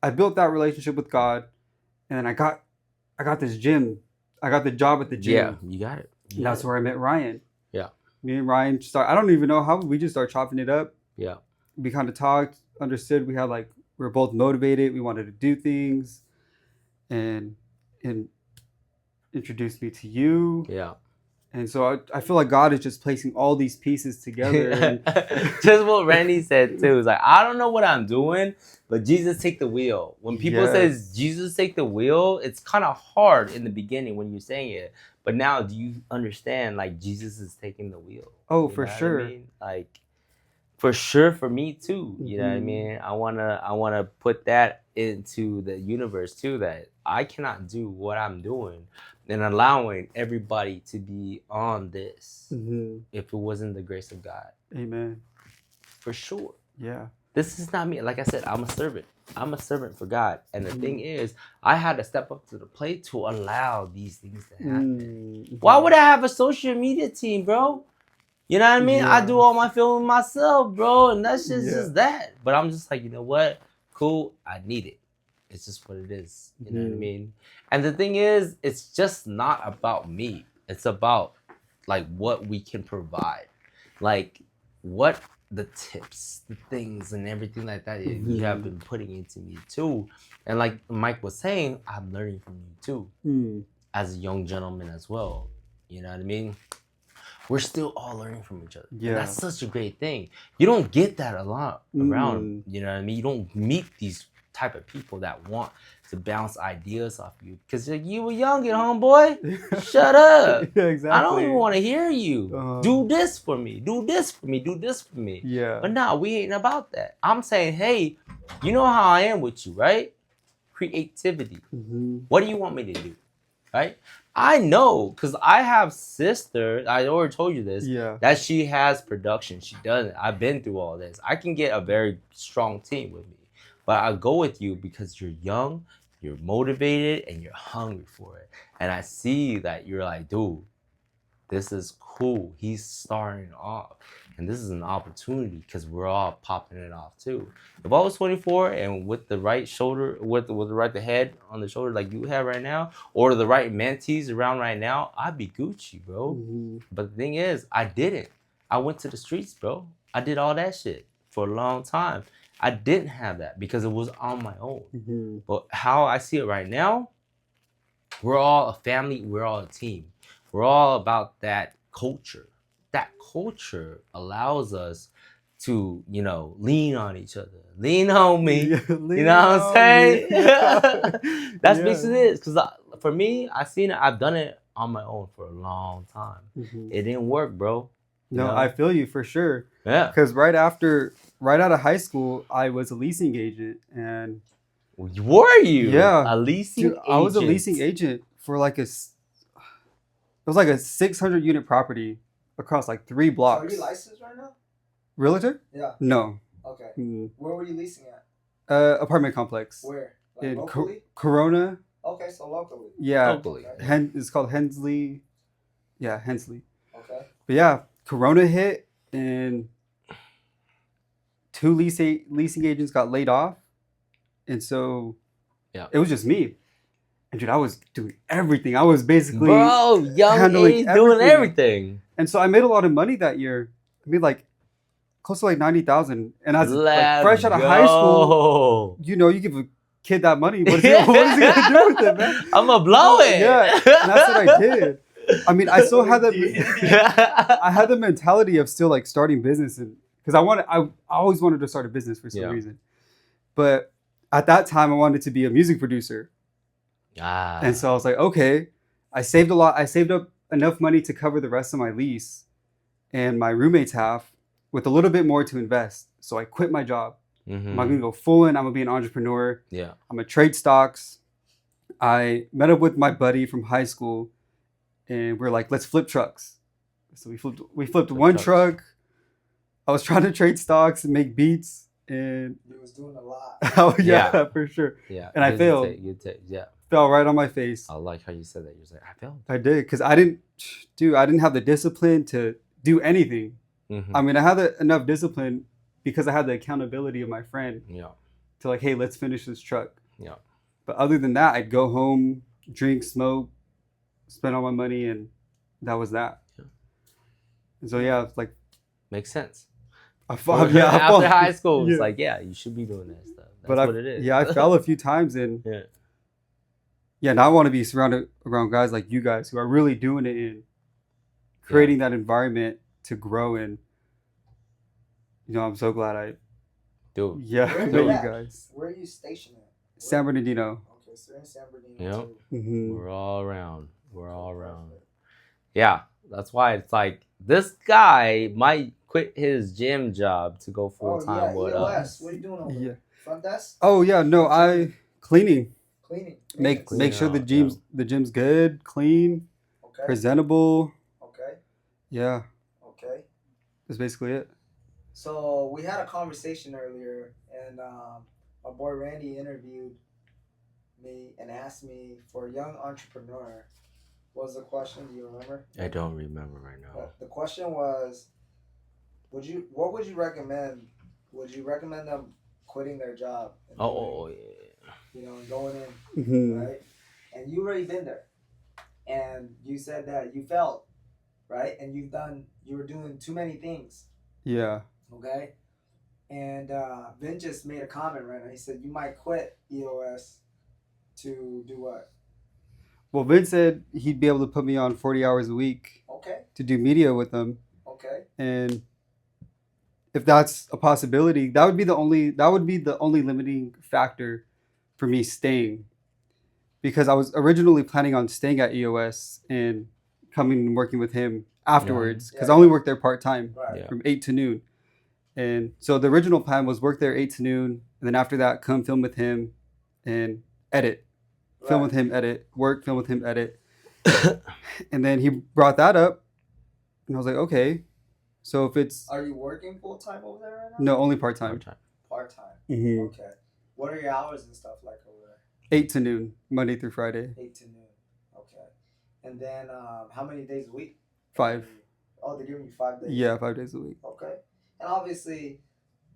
I built that relationship with God, and then I got this gym. I got the job at the gym. Yeah, you got it. And that's where I met Ryan. Yeah. Me and Ryan I don't even know how, we just started chopping it up. Yeah. We kind of talked, understood. We were both motivated. We wanted to do things, and introduced me to you. Yeah. And so I feel like God is just placing all these pieces together. Just what Randy said too. It's like, I don't know what I'm doing, but Jesus take the wheel. When people says Jesus take the wheel, it's kind of hard in the beginning when you're saying it. But now, do you understand? Like, Jesus is taking the wheel. Oh, for sure. I mean? Like, for sure, for me too. You know what I mean? I wanna put that into the universe too. That I cannot do what I'm doing and allowing everybody to be on this if it wasn't the grace of God. Amen. For sure. Yeah. This is not me. Like I said, I'm a servant. I'm a servant for God. And the thing is, I had to step up to the plate to allow these things to happen. Why would I have a social media team, bro? You know what I mean? Yeah. I do all my filming myself, bro. And that's just that. But I'm just like, you know what? Cool. I need it. It's just what it is. You know what I mean? And the thing is, it's just not about me. It's about like what we can provide. Like what the tips, the things, and everything like that you have been putting into me too. And like Mike was saying, I'm learning from you too, as a young gentleman as well. You know what I mean? We're still all learning from each other. Yeah. And that's such a great thing. You don't get that a lot around, you know what I mean? You don't meet these type of people that want to bounce ideas off you. Because you were young and homeboy. Shut up. Yeah, exactly. I don't even want to hear you. Do this for me. Do this for me. Do this for me. Yeah. But no, we ain't about that. I'm saying, hey, you know how I am with you, right? Creativity. What do you want me to do? Right? I know, because I have sister, I already told you this, that she has production. She doesn't. I've been through all this. I can get a very strong team with me. But I go with you because you're young, you're motivated, and you're hungry for it. And I see that you're like, dude, this is cool. He's starting off. And this is an opportunity because we're all popping it off too. If I was 24 and with the right shoulder, with the head on the shoulder like you have right now, or the right mentees around right now, I'd be Gucci, bro. But the thing is, I didn't. I went to the streets, bro. I did all that shit for a long time. I didn't have that because it was on my own. But how I see it right now, we're all a family. We're all a team. We're all about that culture. That culture allows us to, lean on each other. Lean on me. You know what I'm saying? That's basically it. Because for me, I've done it on my own for a long time. It didn't work, bro. No, I feel you for sure. Yeah. Because right out of high school, I was a leasing agent. And were you? Yeah. A leasing agent? I was a leasing agent for it was like a 600 unit property across like 3 blocks. So are you licensed right now? Realtor? Yeah. No. Okay. Where were you leasing at? Apartment complex. Where? Like in locally? Corona. Okay, so locally. Yeah. Locally. Okay. It's called Hensley. Yeah, Hensley. Okay. But yeah, Corona hit and 2 leasing agents got laid off. And so it was just me. And dude, I was doing everything. I was basically handling doing everything. And so I made a lot of money that year. I made like close to like 90,000. And as like fresh out of high school, you give a kid that money. What is he gonna do with it, man? I'm gonna blow it. Yeah, and that's what I did. I mean, I still had that. I had the mentality of still like starting business, and because I always wanted to start a business for some reason. But at that time, I wanted to be a music producer. And so I was like, okay, I saved a lot. I saved up enough money to cover the rest of my lease and my roommate's half with a little bit more to invest. So I quit my job. I'm going to go full in. I'm going to be an entrepreneur. Yeah. I'm going to trade stocks. I met up with my buddy from high school and we're like, let's flip trucks. So we flipped one truck. I was trying to trade stocks and make beats. And you was doing a lot. Oh yeah, for sure. Yeah. And I failed. Fell right on my face. I like how you said that. You're like, I failed. I did because I didn't have the discipline to do anything. I mean, I had enough discipline because I had the accountability of my friend. Yeah. To like, hey, let's finish this truck. Yeah. But other than that, I'd go home, drink, smoke, spend all my money, and that was that. Yeah. And so yeah, it's like makes sense. After high school, it's like, yeah, you should be doing that stuff. That's what it is. Yeah, I fell a few times and now I want to be surrounded around guys like you guys who are really doing it and creating that environment to grow in. I'm so glad I do. Yeah, know you guys. Where are you stationed at? San Bernardino. Okay, so you're in San Bernardino too. We're all around. Yeah, that's why it's like this guy might quit his gym job to go full time with us. What are you doing over there? Front desk? Oh yeah, no, cleaning. Cleaning. Make sure the gym's good, clean, presentable. Okay. Yeah. Okay. That's basically it. So we had a conversation earlier, and my boy Randy interviewed me and asked me for a young entrepreneur. What was the question? Do you remember? I don't remember right now. The question was, what would you recommend? Would you recommend them quitting their job? And going in, right? And you already been there, and you said that you felt, right? And you were doing too many things. Yeah. Okay. And Vin just made a comment right now. He said you might quit EOS to do what? Well, Vince said he'd be able to put me on 40 hours a week. Okay. To do media with them. Okay. And if that's a possibility, that would be the only limiting factor for me staying. Because I was originally planning on staying at EOS and coming and working with him afterwards. Because I only worked there part-time from 8 to noon. And so the original plan was work there 8 to noon. And then after that, come film with him and edit. Film with him, edit. Work, film with him, edit. And then he brought that up. And I was like, okay. So if it's... Are you working full-time over there right now? No, only part-time. Part-time. Mm-hmm. Okay. What are your hours and stuff like over there? 8 to noon, Monday through Friday. 8 to noon. Okay. And then how many days a week? 5. Oh, they're giving you 5 days? Yeah, 5 days a week. Okay. And obviously,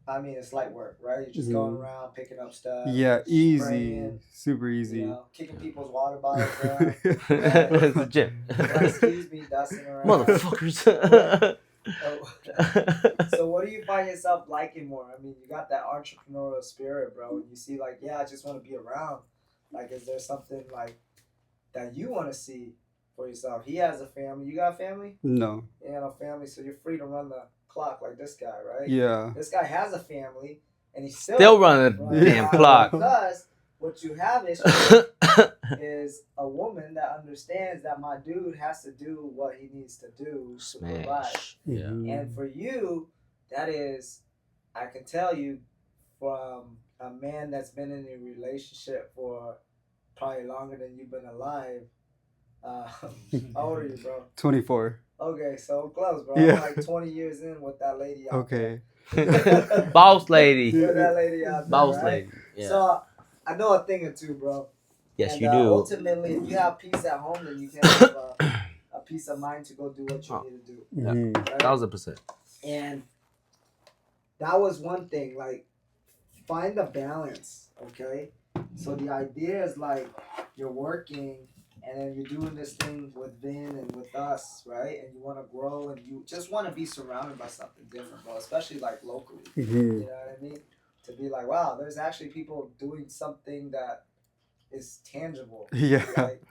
I mean, it's light work, right? You're just going around, picking up stuff. Yeah, easy. Spraying, super easy. You know, kicking people's water bottles around. It's a gym. Excuse me, dusting around. Motherfuckers. So what do you find yourself liking more? I mean, you got that entrepreneurial spirit, bro. And you see, like, yeah, I just want to be around. Like, is there something, like, that you want to see for yourself? He has a family. You got a family? No. You got no family, so you're free to run the clock like this guy, right? Yeah. This guy has a family, and he's still running the damn clock. Because what you have is a woman that understands that my dude has to do what he needs to do to provide. Yeah. And for you, that is, I can tell you from a man that's been in a relationship for probably longer than you've been alive. How old are you, bro? 24. Okay, so close, bro. Yeah. I'm like 20 years in with that lady out Okay. Boss lady. With that lady out there, Boss right? lady. Yeah. So I know a thing or two, bro. Yes, And, you do. Ultimately, if you have peace at home, then you can have a peace of mind to go do what you need to do. Yeah. Right? 1000%. And that was one thing. Like, find a balance, okay? So the idea is like you're working and then you're doing this thing with Vin and with us, right? And you want to grow and you just want to be surrounded by something different, bro. Especially like locally. You know what I mean? To be like, wow, there's actually people doing something that is tangible. Yeah. Like,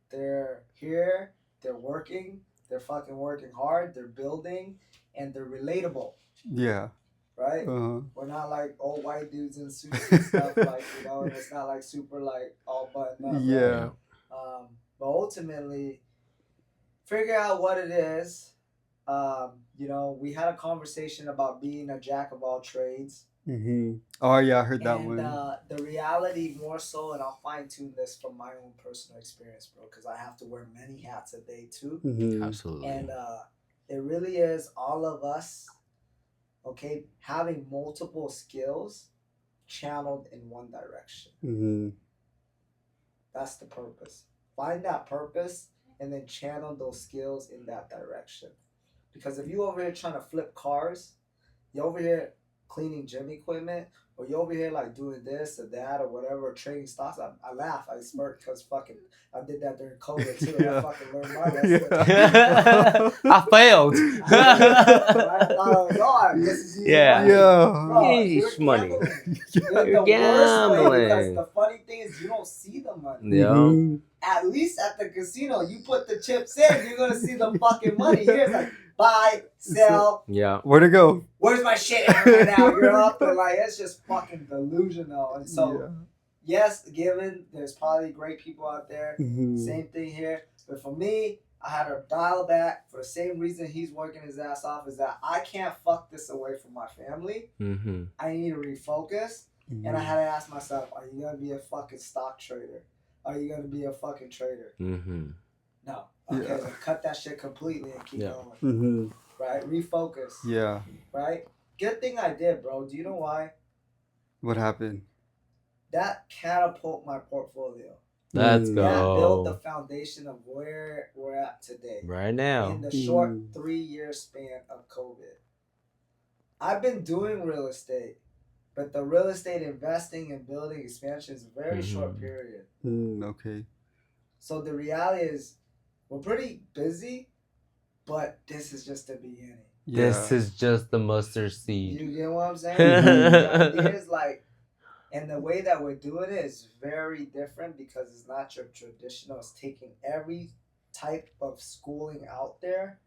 they're here, they're working, they're fucking working hard, they're building, and they're relatable. Yeah. Right? We're not like old white dudes in suits and stuff, like, you know, and it's not like super like all buttoned up. Yeah. Right? But ultimately, figure out what it is. You know, we had a conversation about being a jack of all trades. Oh yeah, I heard that one. The reality more so, and I'll fine tune this from my own personal experience, bro, because I have to wear many hats a day too. Absolutely. And it really is all of us, okay, having multiple skills channeled in one direction. That's the purpose. Find that purpose and then channel those skills in that direction. Because if you over here trying to flip cars, you're over here cleaning gym equipment, or you over here like doing this or that or whatever, trading stocks. I laugh, I smirk because fucking I did that during COVID too. Yeah. I fucking learned my lesson. Yeah. I failed. I thought I was hard. This is Easy money. You're gambling. Because the funny thing is you don't see the money. Yeah. At least at the casino, you put the chips in, you're gonna see the fucking money. Here's like buy, sell. Yeah. Where'd it go? Where's my shit at right now? You're up there like it's just fucking delusional. And so, yes, given there's probably great people out there. Same thing here. But for me, I had to dial back for the same reason he's working his ass off, is that I can't fuck this away from my family. I need to refocus. And I had to ask myself, are you gonna be a fucking stock trader? Are you gonna be a fucking trader? No. Okay, then cut that shit completely and keep going. Right? Refocus. Yeah. Right? Good thing I did, bro. Do you know why? What happened? That catapulted my portfolio. Let's go. That built the foundation of where we're at today. Right now. In the short 3-year span of COVID. I've been doing real estate, but the real estate investing and building expansion is a very short period. Okay. So the reality is, we're pretty busy, but this is just the beginning. This is just the mustard seed. You get what I'm saying? The idea is like, and the way that we're doing it is very different because it's not your traditional. It's taking every type of schooling out there.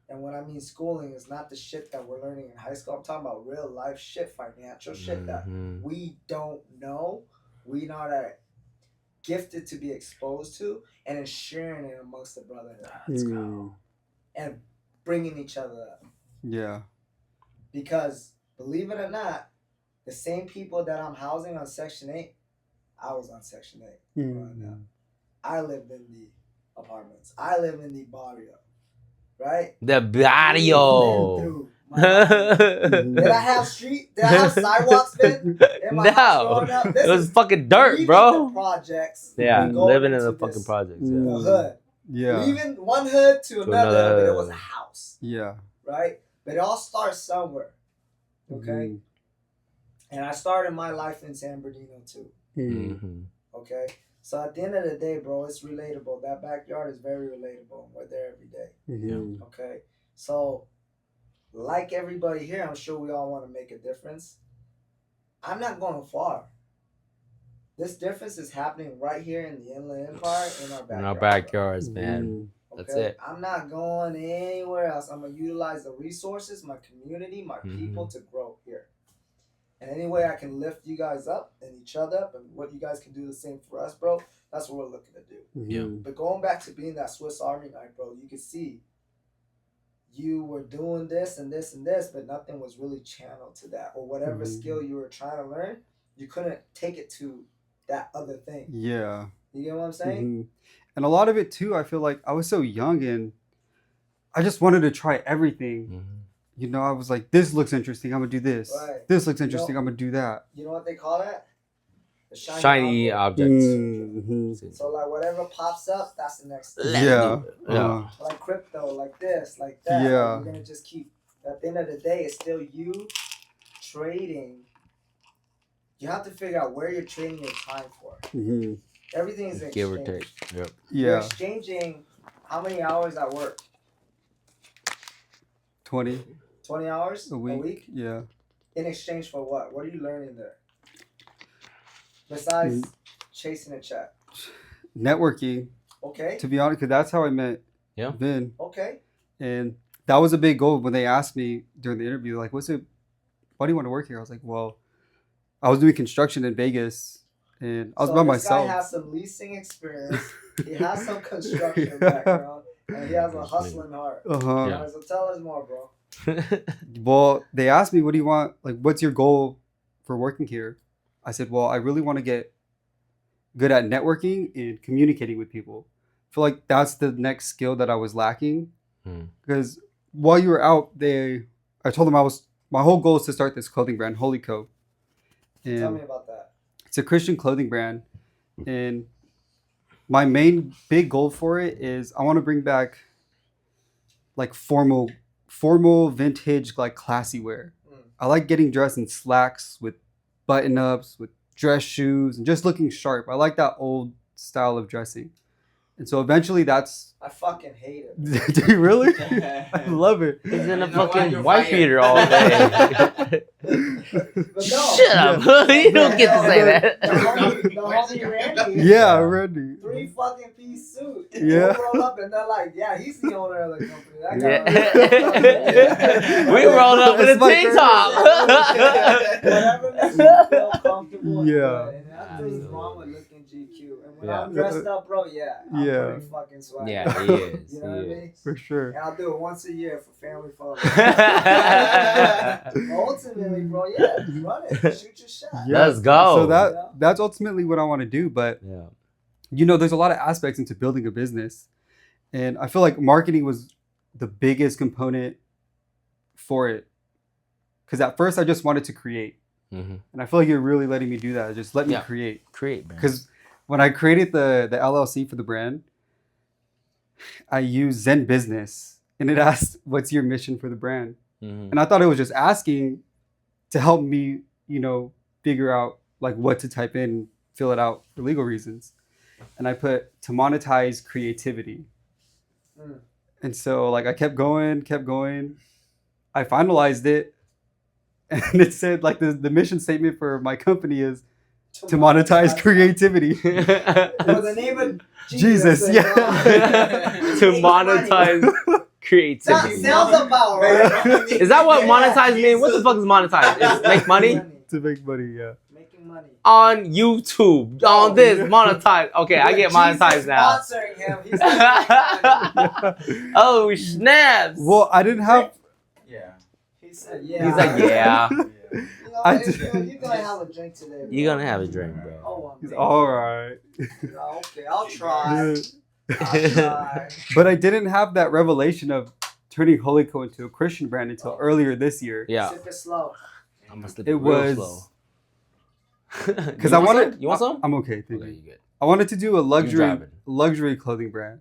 And when I mean schooling, it's not the shit that we're learning in high school. I'm talking about real life shit, financial shit that we don't know. We not gifted to be exposed to, and then sharing it amongst the brotherhood. Let's go. And bringing each other up. Yeah. Because, believe it or not, the same people that I'm housing on Section 8, I was on Section 8 growing up. I lived in the apartments. I live in the barrio. Right? The barrio. Did I have sidewalks then? No. It was fucking dirt, bro. The projects. Yeah, living in the fucking projects. Yeah. The hood. Yeah. Leaving one hood to another, but it was a house. Yeah. Right? But it all starts somewhere. Okay? And I started my life in San Bernardino too. Okay? So at the end of the day, bro, it's relatable. That backyard is very relatable. We're there every day. Okay? So, like everybody here, I'm sure we all want to make a difference. I'm not going far. This difference is happening right here in the Inland Empire in our backyard. In our backyards, man. Okay? That's it. I'm not going anywhere else. I'm going to utilize the resources, my community, my people to grow here. And any way I can lift you guys up and each other up and what you guys can do the same for us, bro, that's what we're looking to do. Yeah. But going back to being that Swiss Army knife, bro, you can see you were doing this and this and this, but nothing was really channeled to that. Or whatever skill you were trying to learn, you couldn't take it to that other thing. Yeah. You get what I'm saying? And a lot of it too, I feel like I was so young and I just wanted to try everything. You know, I was like, this looks interesting, I'm gonna do this. Right. This looks interesting, I'm gonna do that. You know what they call that? The shiny objects. So like whatever pops up, that's the next thing. Yeah. Like crypto, like this, like that. Yeah. Like you're gonna just keep, at the end of the day, it's still you trading. You have to figure out where you're trading your time for. Everything is exchange. Give or take. Yep. You're exchanging how many hours at work? 20 hours a week? Yeah. In exchange for what? What are you learning there? Besides chasing a check. Networking. Okay. To be honest, because that's how I met Vin. Okay. And that was a big goal when they asked me during the interview, like, why do you want to work here? I was like, well, I was doing construction in Vegas and I was by myself. This guy has some leasing experience. He has some construction background. And he has a hustling heart. Yeah. So tell us more, bro. Well, they asked me, what do you want? Like, what's your goal for working here? I said, well, I really want to get good at networking and communicating with people. I feel like that's the next skill that I was lacking. Because while you were out, I told them my whole goal is to start this clothing brand, Holy Co. And tell me about that. It's a Christian clothing brand. And my main big goal for it is I want to bring back like formal vintage, like classy wear. I like getting dressed in slacks with button ups, with dress shoes, and just looking sharp. I like that old style of dressing. And so eventually I fucking hate it. Do you really? I love it. He's in a fucking white beater all day. But no. Shut up. You don't get to say that. The homie Randy. Yeah, Randy. 3 fucking piece suit. Yeah. Roll up and they're like, yeah, he's the owner of the company. That guy we rolled up in a tank top. Whatever makes you feel comfortable. Yeah. And nothing's wrong with looking GQ. And when I'm dressed up, bro, I'm pretty fucking swag. Yeah, he is. You know what I mean? For sure. And I'll do it once a year for family photos. Ultimately, bro, run it. Shoot your shot. Yeah. Let's go. So that's ultimately what I want to do. But, you know, there's a lot of aspects into building a business. And I feel like marketing was the biggest component for it. Because at first I just wanted to create. And I feel like you're really letting me do that. Just let me create. Create, man. Because when I created the LLC for the brand, I used Zen Business. And it asked, what's your mission for the brand? And I thought it was just asking to help me, you know, figure out like what to type in, fill it out for legal reasons. And I put to monetize creativity. And so like I kept going. I finalized it, and it said like the mission statement for my company is to monetize creativity. The name of Jesus, and, yeah. To monetize creativity. That sounds about right. Is that what monetize means? What the fuck is monetize? It's make money? To make money, yeah. Making money. On YouTube. On this, monetize. Okay, I get monetized now. Sponsoring him. He's like, Oh, snaps. Well, I didn't have... Yeah. he said, yeah. He's like, yeah. You're gonna have a drink today, bro. You're gonna have a drink, bro. Oh, He's all right. Okay, I'll try. I'll try. But I didn't have that revelation of turning Holico into a Christian brand until earlier this year. Yeah. Sip it slow. I'm gonna slip It it real was... slow. Because I wanted... You want some? I'm okay, thank Okay, you. you good. I wanted to do a driving. luxury clothing brand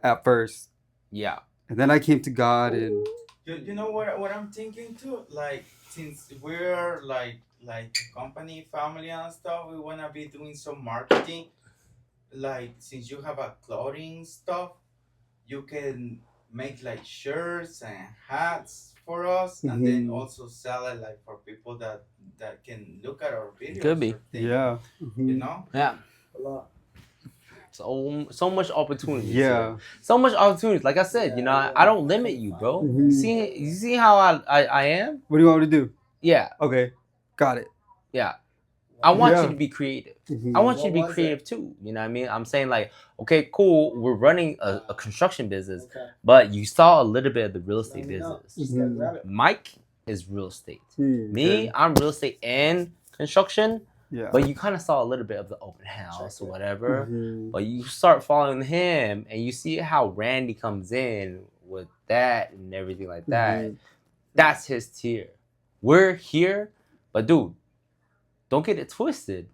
at first. Yeah. And then I came to God and... You know what I'm thinking too? Like, since we're like company, family and stuff, we wanna be doing some marketing. Like, since you have a clothing stuff, you can make like shirts and hats for us, and then also sell it like for people that can look at our videos. Could be. Yeah. You know? Yeah. A lot. So much opportunity. Yeah. So much opportunities. Like I said, you know, I don't limit you, bro. You see how I am? What do you want me to do? Yeah. Okay. Got it. Yeah. I want Yeah. you to be creative. I want you to be creative too. You know what I mean? I'm saying like, okay, cool. We're running a construction business, but you saw a little bit of the real estate business. Mike is real estate. Me, I'm real estate and construction. Yeah. But you kind of saw a little bit of the open house or whatever. But you start following him and you see how Randy comes in with that and everything like that. That's his tier. We're here, but dude, don't get it twisted.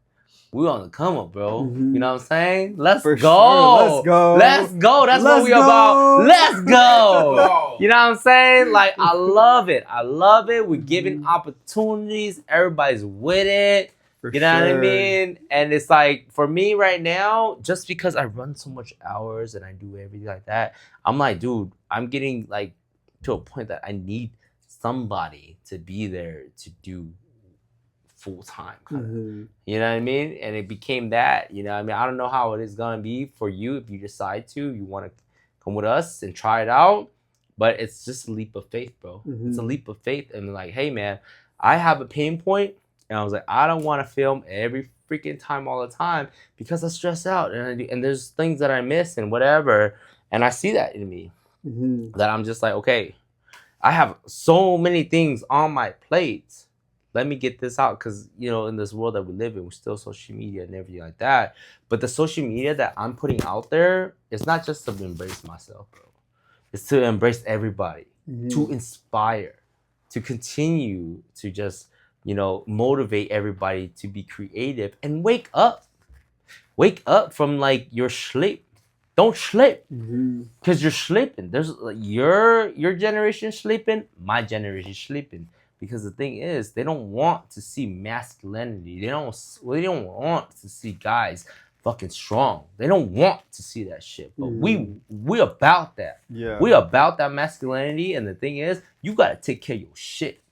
We on the come up, bro. You know what I'm saying? Let's go. Sure. Let's go. Let's go. That's what we about. Let's go. You know what I'm saying? Like, I love it. I love it. We're giving opportunities. Everybody's with it. You know what I mean? And it's like, for me right now, just because I run so much hours and I do everything like that, I'm like, dude, I'm getting like to a point that I need somebody to be there to do full time kind of. You know what I mean? And it became that, you know what I mean? I don't know how it is going to be for you if you decide to. You want to come with us and try it out. But it's just a leap of faith, bro. It's a leap of faith. And like, hey, man, I have a pain point. And I was like, I don't want to film every freaking time all the time because I stress out. And there's things that I miss and whatever. And I see that in me. That I'm just like, okay, I have so many things on my plate. Let me get this out because, you know, in this world that we live in, we're still social media and everything like that. But the social media that I'm putting out there, it's not just to embrace myself, bro. It's to embrace everybody, to inspire, to continue to just, you know, motivate everybody to be creative and wake up. Wake up from like your sleep. Don't sleep because you're sleeping. There's like your generation sleeping, my generation sleeping. Because the thing is, they don't want to see masculinity. They don't want to see guys fucking strong. They don't want to see that shit. But we about that. Yeah. We about that masculinity. And the thing is, you gotta take care of your shit.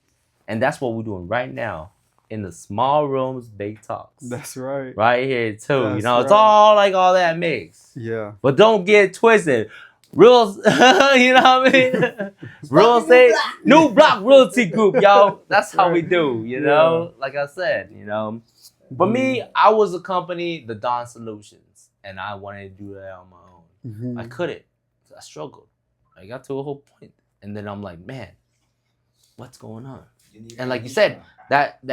And that's what we're doing right now in the small rooms, big talks. That's right. Right here too. That's you know, it's right. all like all that mix. Yeah. But don't get twisted. Real, you know what I mean? Real estate, new block realty group, yo. That's how we do, you know? Like I said, you know. But me, I was a company, the Don Solutions, and I wanted to do that on my own. I couldn't. I struggled. I got to a whole point. And then I'm like, man, what's going on? And like you said, that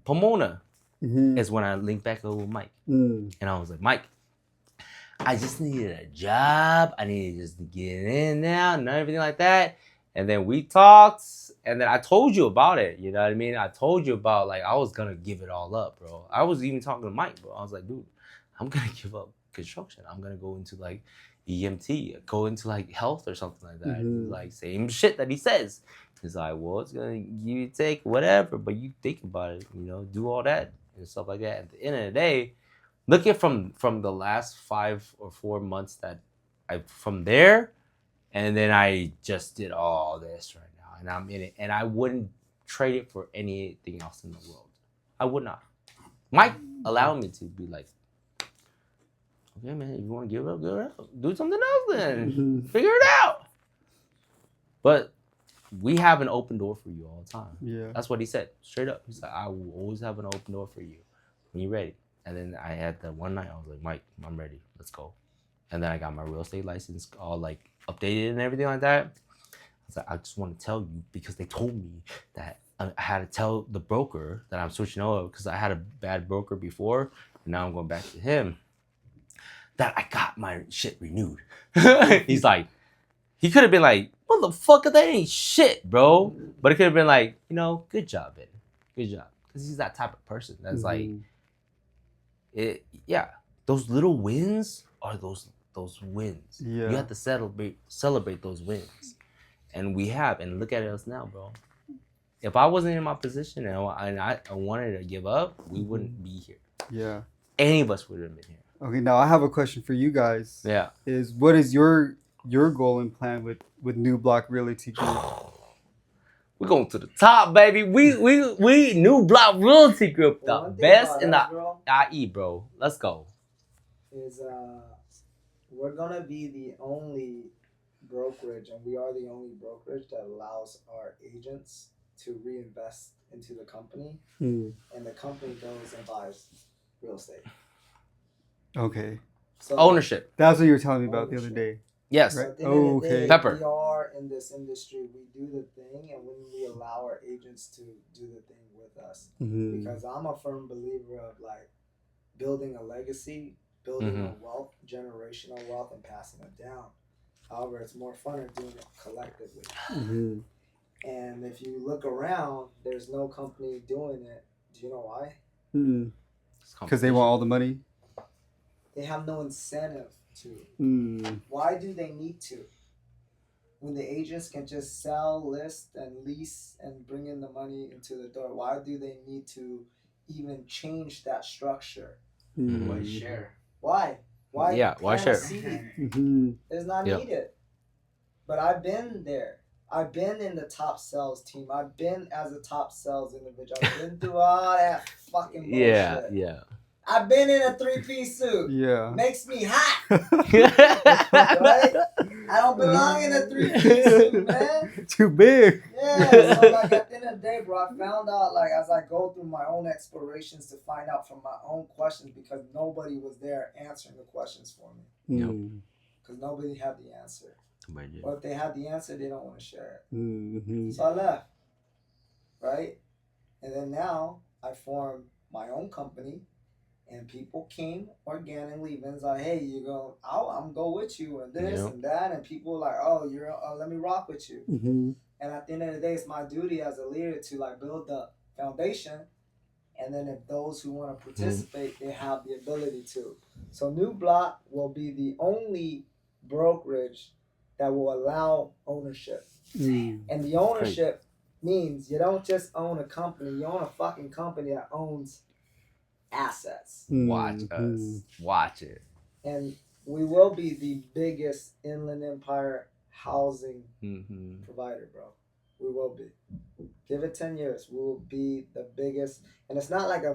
Pomona is when I linked back over with Mike. And I was like, Mike, I just needed a job. I needed just to get in now and everything like that. And then we talked, and then I told you about it. You know what I mean? I told you about, like, I was going to give it all up, bro. I was even talking to Mike, bro. I was like, dude, I'm going to give up construction. I'm going to go into, like, EMT, go into, like, health or something like that. Like, same shit that he says. He's like, well, it's going to you take whatever, but you think about it, you know, do all that and stuff like that. At the end of the day, look at from the last 5 or 4 months that from there, and then I just did all all this right now, and I'm in it, and I wouldn't trade it for anything else in the world. I would not. Mike allowed me to be like, okay, man, if you want to give it up, do something else then. Figure it out. But we have an open door for you all the time. Yeah. That's what he said, straight up. He's like, I will always have an open door for you when you're ready. And then I had that one night, I was like, Mike, I'm ready. Let's go. And then I got my real estate license all like updated and everything like that. I was like, I just want to tell you because they told me that I had to tell the broker that I'm switching over because I had a bad broker before. And now I'm going back to him. That I got my shit renewed. He's like, he could have been like, motherfucker, that ain't shit, bro. But it could have been like, good job, Ben. Good job. Because he's that type of person that's like, those little wins are those wins. Yeah. You have to celebrate those wins. And we have. And look at us now, bro. If I wasn't in my position and I wanted to give up, we wouldn't be here. Yeah. Any of us would have been here. Okay, now I have a question for you guys. Yeah. What is your goal and plan with New Block Realty Group? We're going to the top, baby. We New Block Realty Group, the best in the IE, bro. Let's go. We're gonna be the only brokerage, and we are the only brokerage that allows our agents to reinvest into the company, and the company goes and buys real estate. Okay. So ownership. That's what you were telling me about the other day. Yes. Right? Oh, okay. Pepper. We are in this industry. We do the thing, and when we allow our agents to do the thing with us, because I'm a firm believer of like building a legacy, building a wealth, generational wealth, and passing it down. However, it's more fun of doing it collectively. And if you look around, there's no company doing it. Do you know why? Because they want all the money. They have no incentive to. Why do they need to? When the agents can just sell, list, and lease and bring in the money into the door, why do they need to even change that structure? Why share? Why? Why? Yeah, why share? It's not needed. But I've been there. I've been in the top sales team. I've been as a top sales individual. I've been through all that fucking bullshit. Yeah. I've been in a 3-piece suit. Yeah. Makes me hot. Right? I don't belong in a 3-piece suit, man. Too big. Yeah. So like at the end of the day, bro, I found out like as I go through my own explorations to find out from my own questions because nobody was there answering the questions for me. Because nobody had the answer. Or if they had the answer, they don't want to share it. So I left. Right? And then now I formed my own company. And people came organically. Vin's like, hey, I'm go with you and this and that. And people were like, oh, let me rock with you. And at the end of the day, it's my duty as a leader to like build the foundation. And then if those who want to participate, they have the ability to. So New Block will be the only brokerage that will allow ownership. And the ownership means you don't just own a company. You own a fucking company that owns assets. Watch us. Watch it. And we will be the biggest Inland Empire housing provider, bro. We will be. Give it 10 years. We will be the biggest. And it's not like I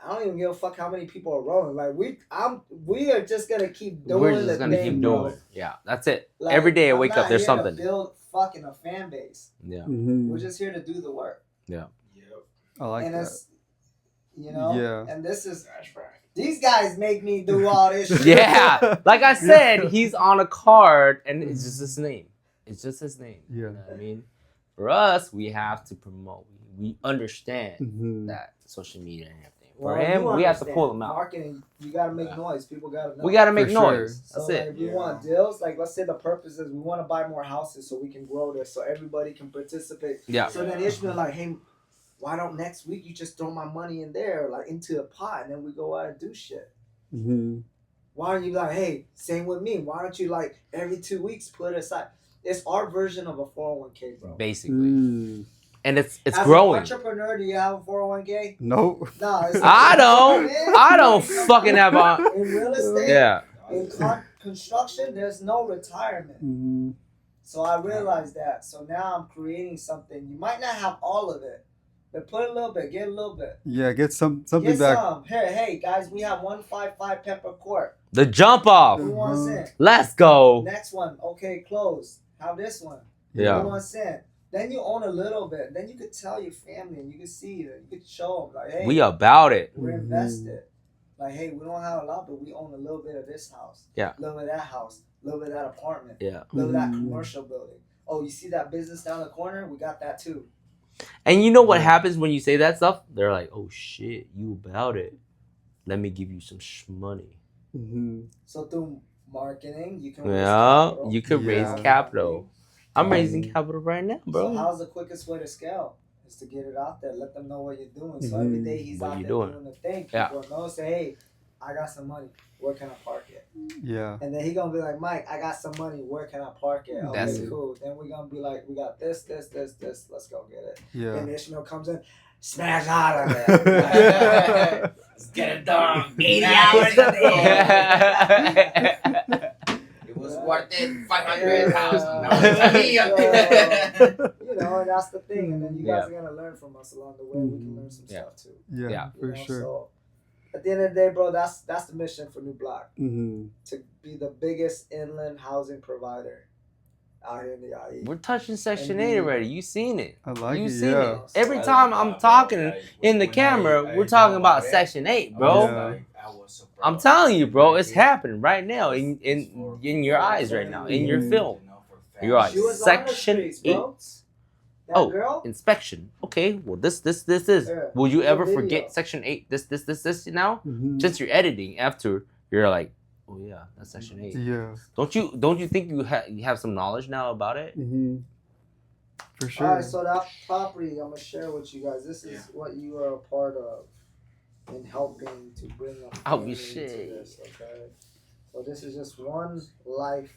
don't even give a fuck how many people are rolling. Like we are just gonna keep doing. We're just gonna keep doing it. Yeah, that's it. Like, every day I wake up, there's something. To build fucking a fan base. Yeah. We're just here to do the work. Yeah. I like that. It's, and this is these guys make me do all this shit. Yeah, like I said, he's on a card and it's just his name. It's just his name. Yeah. You know what I mean? For us, we have to promote. We understand that social media and everything. For him, we have to pull him out. Marketing, you gotta make noise. People gotta know. We gotta make noise. That's so, it. If you want deals, like let's say the purpose is we want to buy more houses so we can grow this, so everybody can participate. Yeah. So then Ishmael like, hey, why don't next week you just throw my money in there, like into a pot, and then we go out and do shit? Why don't you like, hey, same with me. Why don't you like every 2 weeks put it aside? It's our version of a 401k, bro. Basically. And it's As growing. As an entrepreneur, do you have a 401k? No. No. It's I don't fucking have a... In real estate, in construction, there's no retirement. So I realized that. So now I'm creating something. You might not have all of it, but put a little bit. Get a little bit. Yeah, get something Get back. some. Hey, guys, we have 155 pepper quart. The jump off. Who wants it? Let's go. Next one. Okay, close. Have this one. Yeah. Who wants it? Then you own a little bit. Then you could tell your family and you could see it. You could show them like, hey, we about it. We're invested. Like, hey, we don't have a lot, but we own a little bit of this house. Yeah. A little bit of that house. A little bit of that apartment. Yeah. A little bit of that commercial building. Oh, you see that business down the corner? We got that too. And you know what happens when you say that stuff? They're like, oh shit, you about it. Let me give you some money. So through marketing, you can raise capital. You could raise capital. I'm raising capital right now, bro. So how's the quickest way to scale? Is to get it out there. Let them know what you're doing. So every day he's out there doing the thing. People know, say, hey, I got some money. Where can I park it? Yeah. And then he gonna be like, Mike, I got some money. Where can I park it? Okay, That's cool. Then we're gonna be like, we got this. Let's go get it. Yeah. And Ishmael comes in, smash out of it. Let's get it done. 80 hours a day. It was worth it. 500,000. Now Yeah. it's a million. You know, and that's the thing. And then you guys are gonna learn from us along the way. We can learn some stuff too. Yeah, for sure. So at the end of the day, bro, that's the mission for New Block. Mm-hmm. To be the biggest inland housing provider out here in the IE. We're touching Section 8 already. You seen it. I like you it, seen yeah. it. Every time I'm talking in the camera, we're talking about Section 8, bro. Yeah. I'm telling you, bro, it's happening right now in your eyes right now, in your film. You're like, She was on the Section streets, 8. bro. That girl? Inspection. Okay, well, this is. Yeah. Will you ever Video. forget Section 8? This now? Mm-hmm. Since you're editing, after you're like, oh yeah, that's Section 8. Yeah. Don't you think you have some knowledge now about it? Mm-hmm. For sure. Alright, so that property I'm gonna share with you guys. This is what you are a part of in helping to bring a family into this, okay? So this is just one life,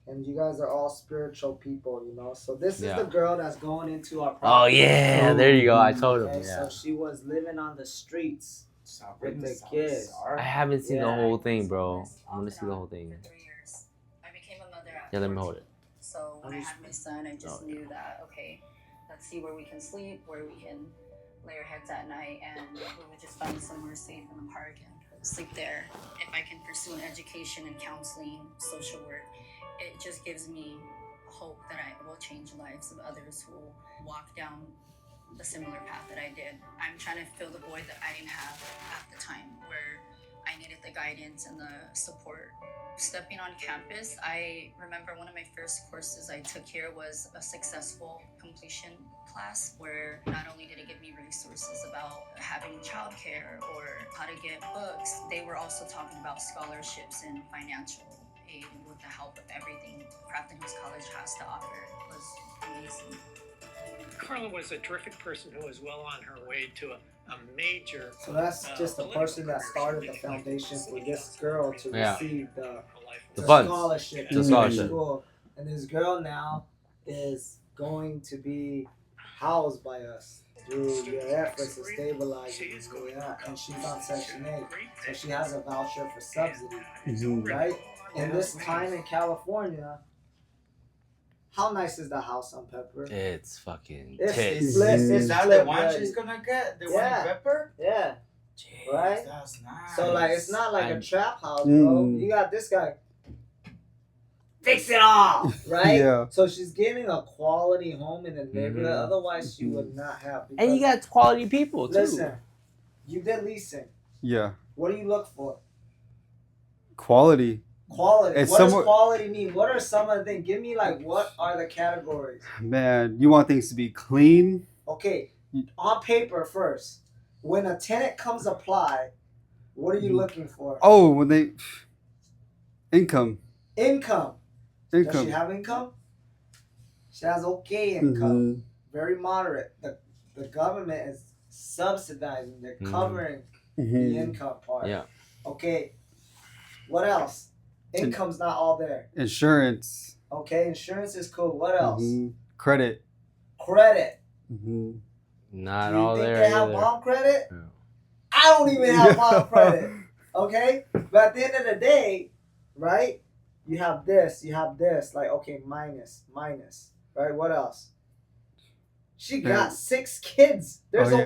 and you guys are all spiritual people, you know. So this is the girl that's going into our property. Oh yeah, there you go. I told him. Okay, Yeah. so she was living on the streets with the kids. I haven't seen the whole thing, bro. I want to see the whole thing. For 3 years. I became a mother at Yeah, let me 14. hold it. So when I had my son, I just knew that, okay, let's see where we can sleep, where we can lay our heads at night, and we would just find somewhere safe in the park and sleep there. If I can pursue an education in counseling, social work, it just gives me hope that I will change the lives of others who will walk down the similar path that I did. I'm trying to fill the void that I didn't have at the time, where I needed the guidance and the support. Stepping on campus, I remember one of my first courses I took here was a successful completion class, where not only did it give me resources about having childcare or how to get books, they were also talking about scholarships and financial aid with the help of everything Crafton Hills College has to offer. It was amazing. Carla was a terrific person who was well on her way to a major. So that's just the person that started the foundation for this girl to receive the funds. scholarship The to scholarship. school. And this girl now is going to be housed by us through your efforts to stabilize it. Yeah, and she's on Section 8, so she has a voucher for subsidy, right? In this time in California, how nice is the house on Pepper? It's fucking It's tits. split. Is It's that split the one ready. she's gonna get? The one Yeah. in Pepper? Yeah. Jeez, Right? That's nice. So like, it's not like a I- trap house, bro. You got this guy. Fix it all, right? Yeah. So she's getting a quality home in the neighborhood. Otherwise, she would not have. And you got quality people too. Listen, you did leasing. Yeah. What do you look for? Quality. Quality. It's What does somewhat- quality mean? What are some of the things? Give me like, what are the categories? Man, you want things to be clean. Okay, on paper first. When a tenant comes apply, what are you looking for? Oh, when they income. Income. Does Income. she have income? She has okay income. Very moderate. The government is subsidizing. They're covering the income part. Yeah. Okay. What else? Income's not all there. Insurance. Okay. Insurance is cool. What else? Credit. Credit. Not Do you all think there. they have either. mom credit? Yeah. I don't even have mom credit. Okay. But at the end of the day, right? You have this. You have this. Like, okay, minus. Right? What else? She got 6 kids. There's a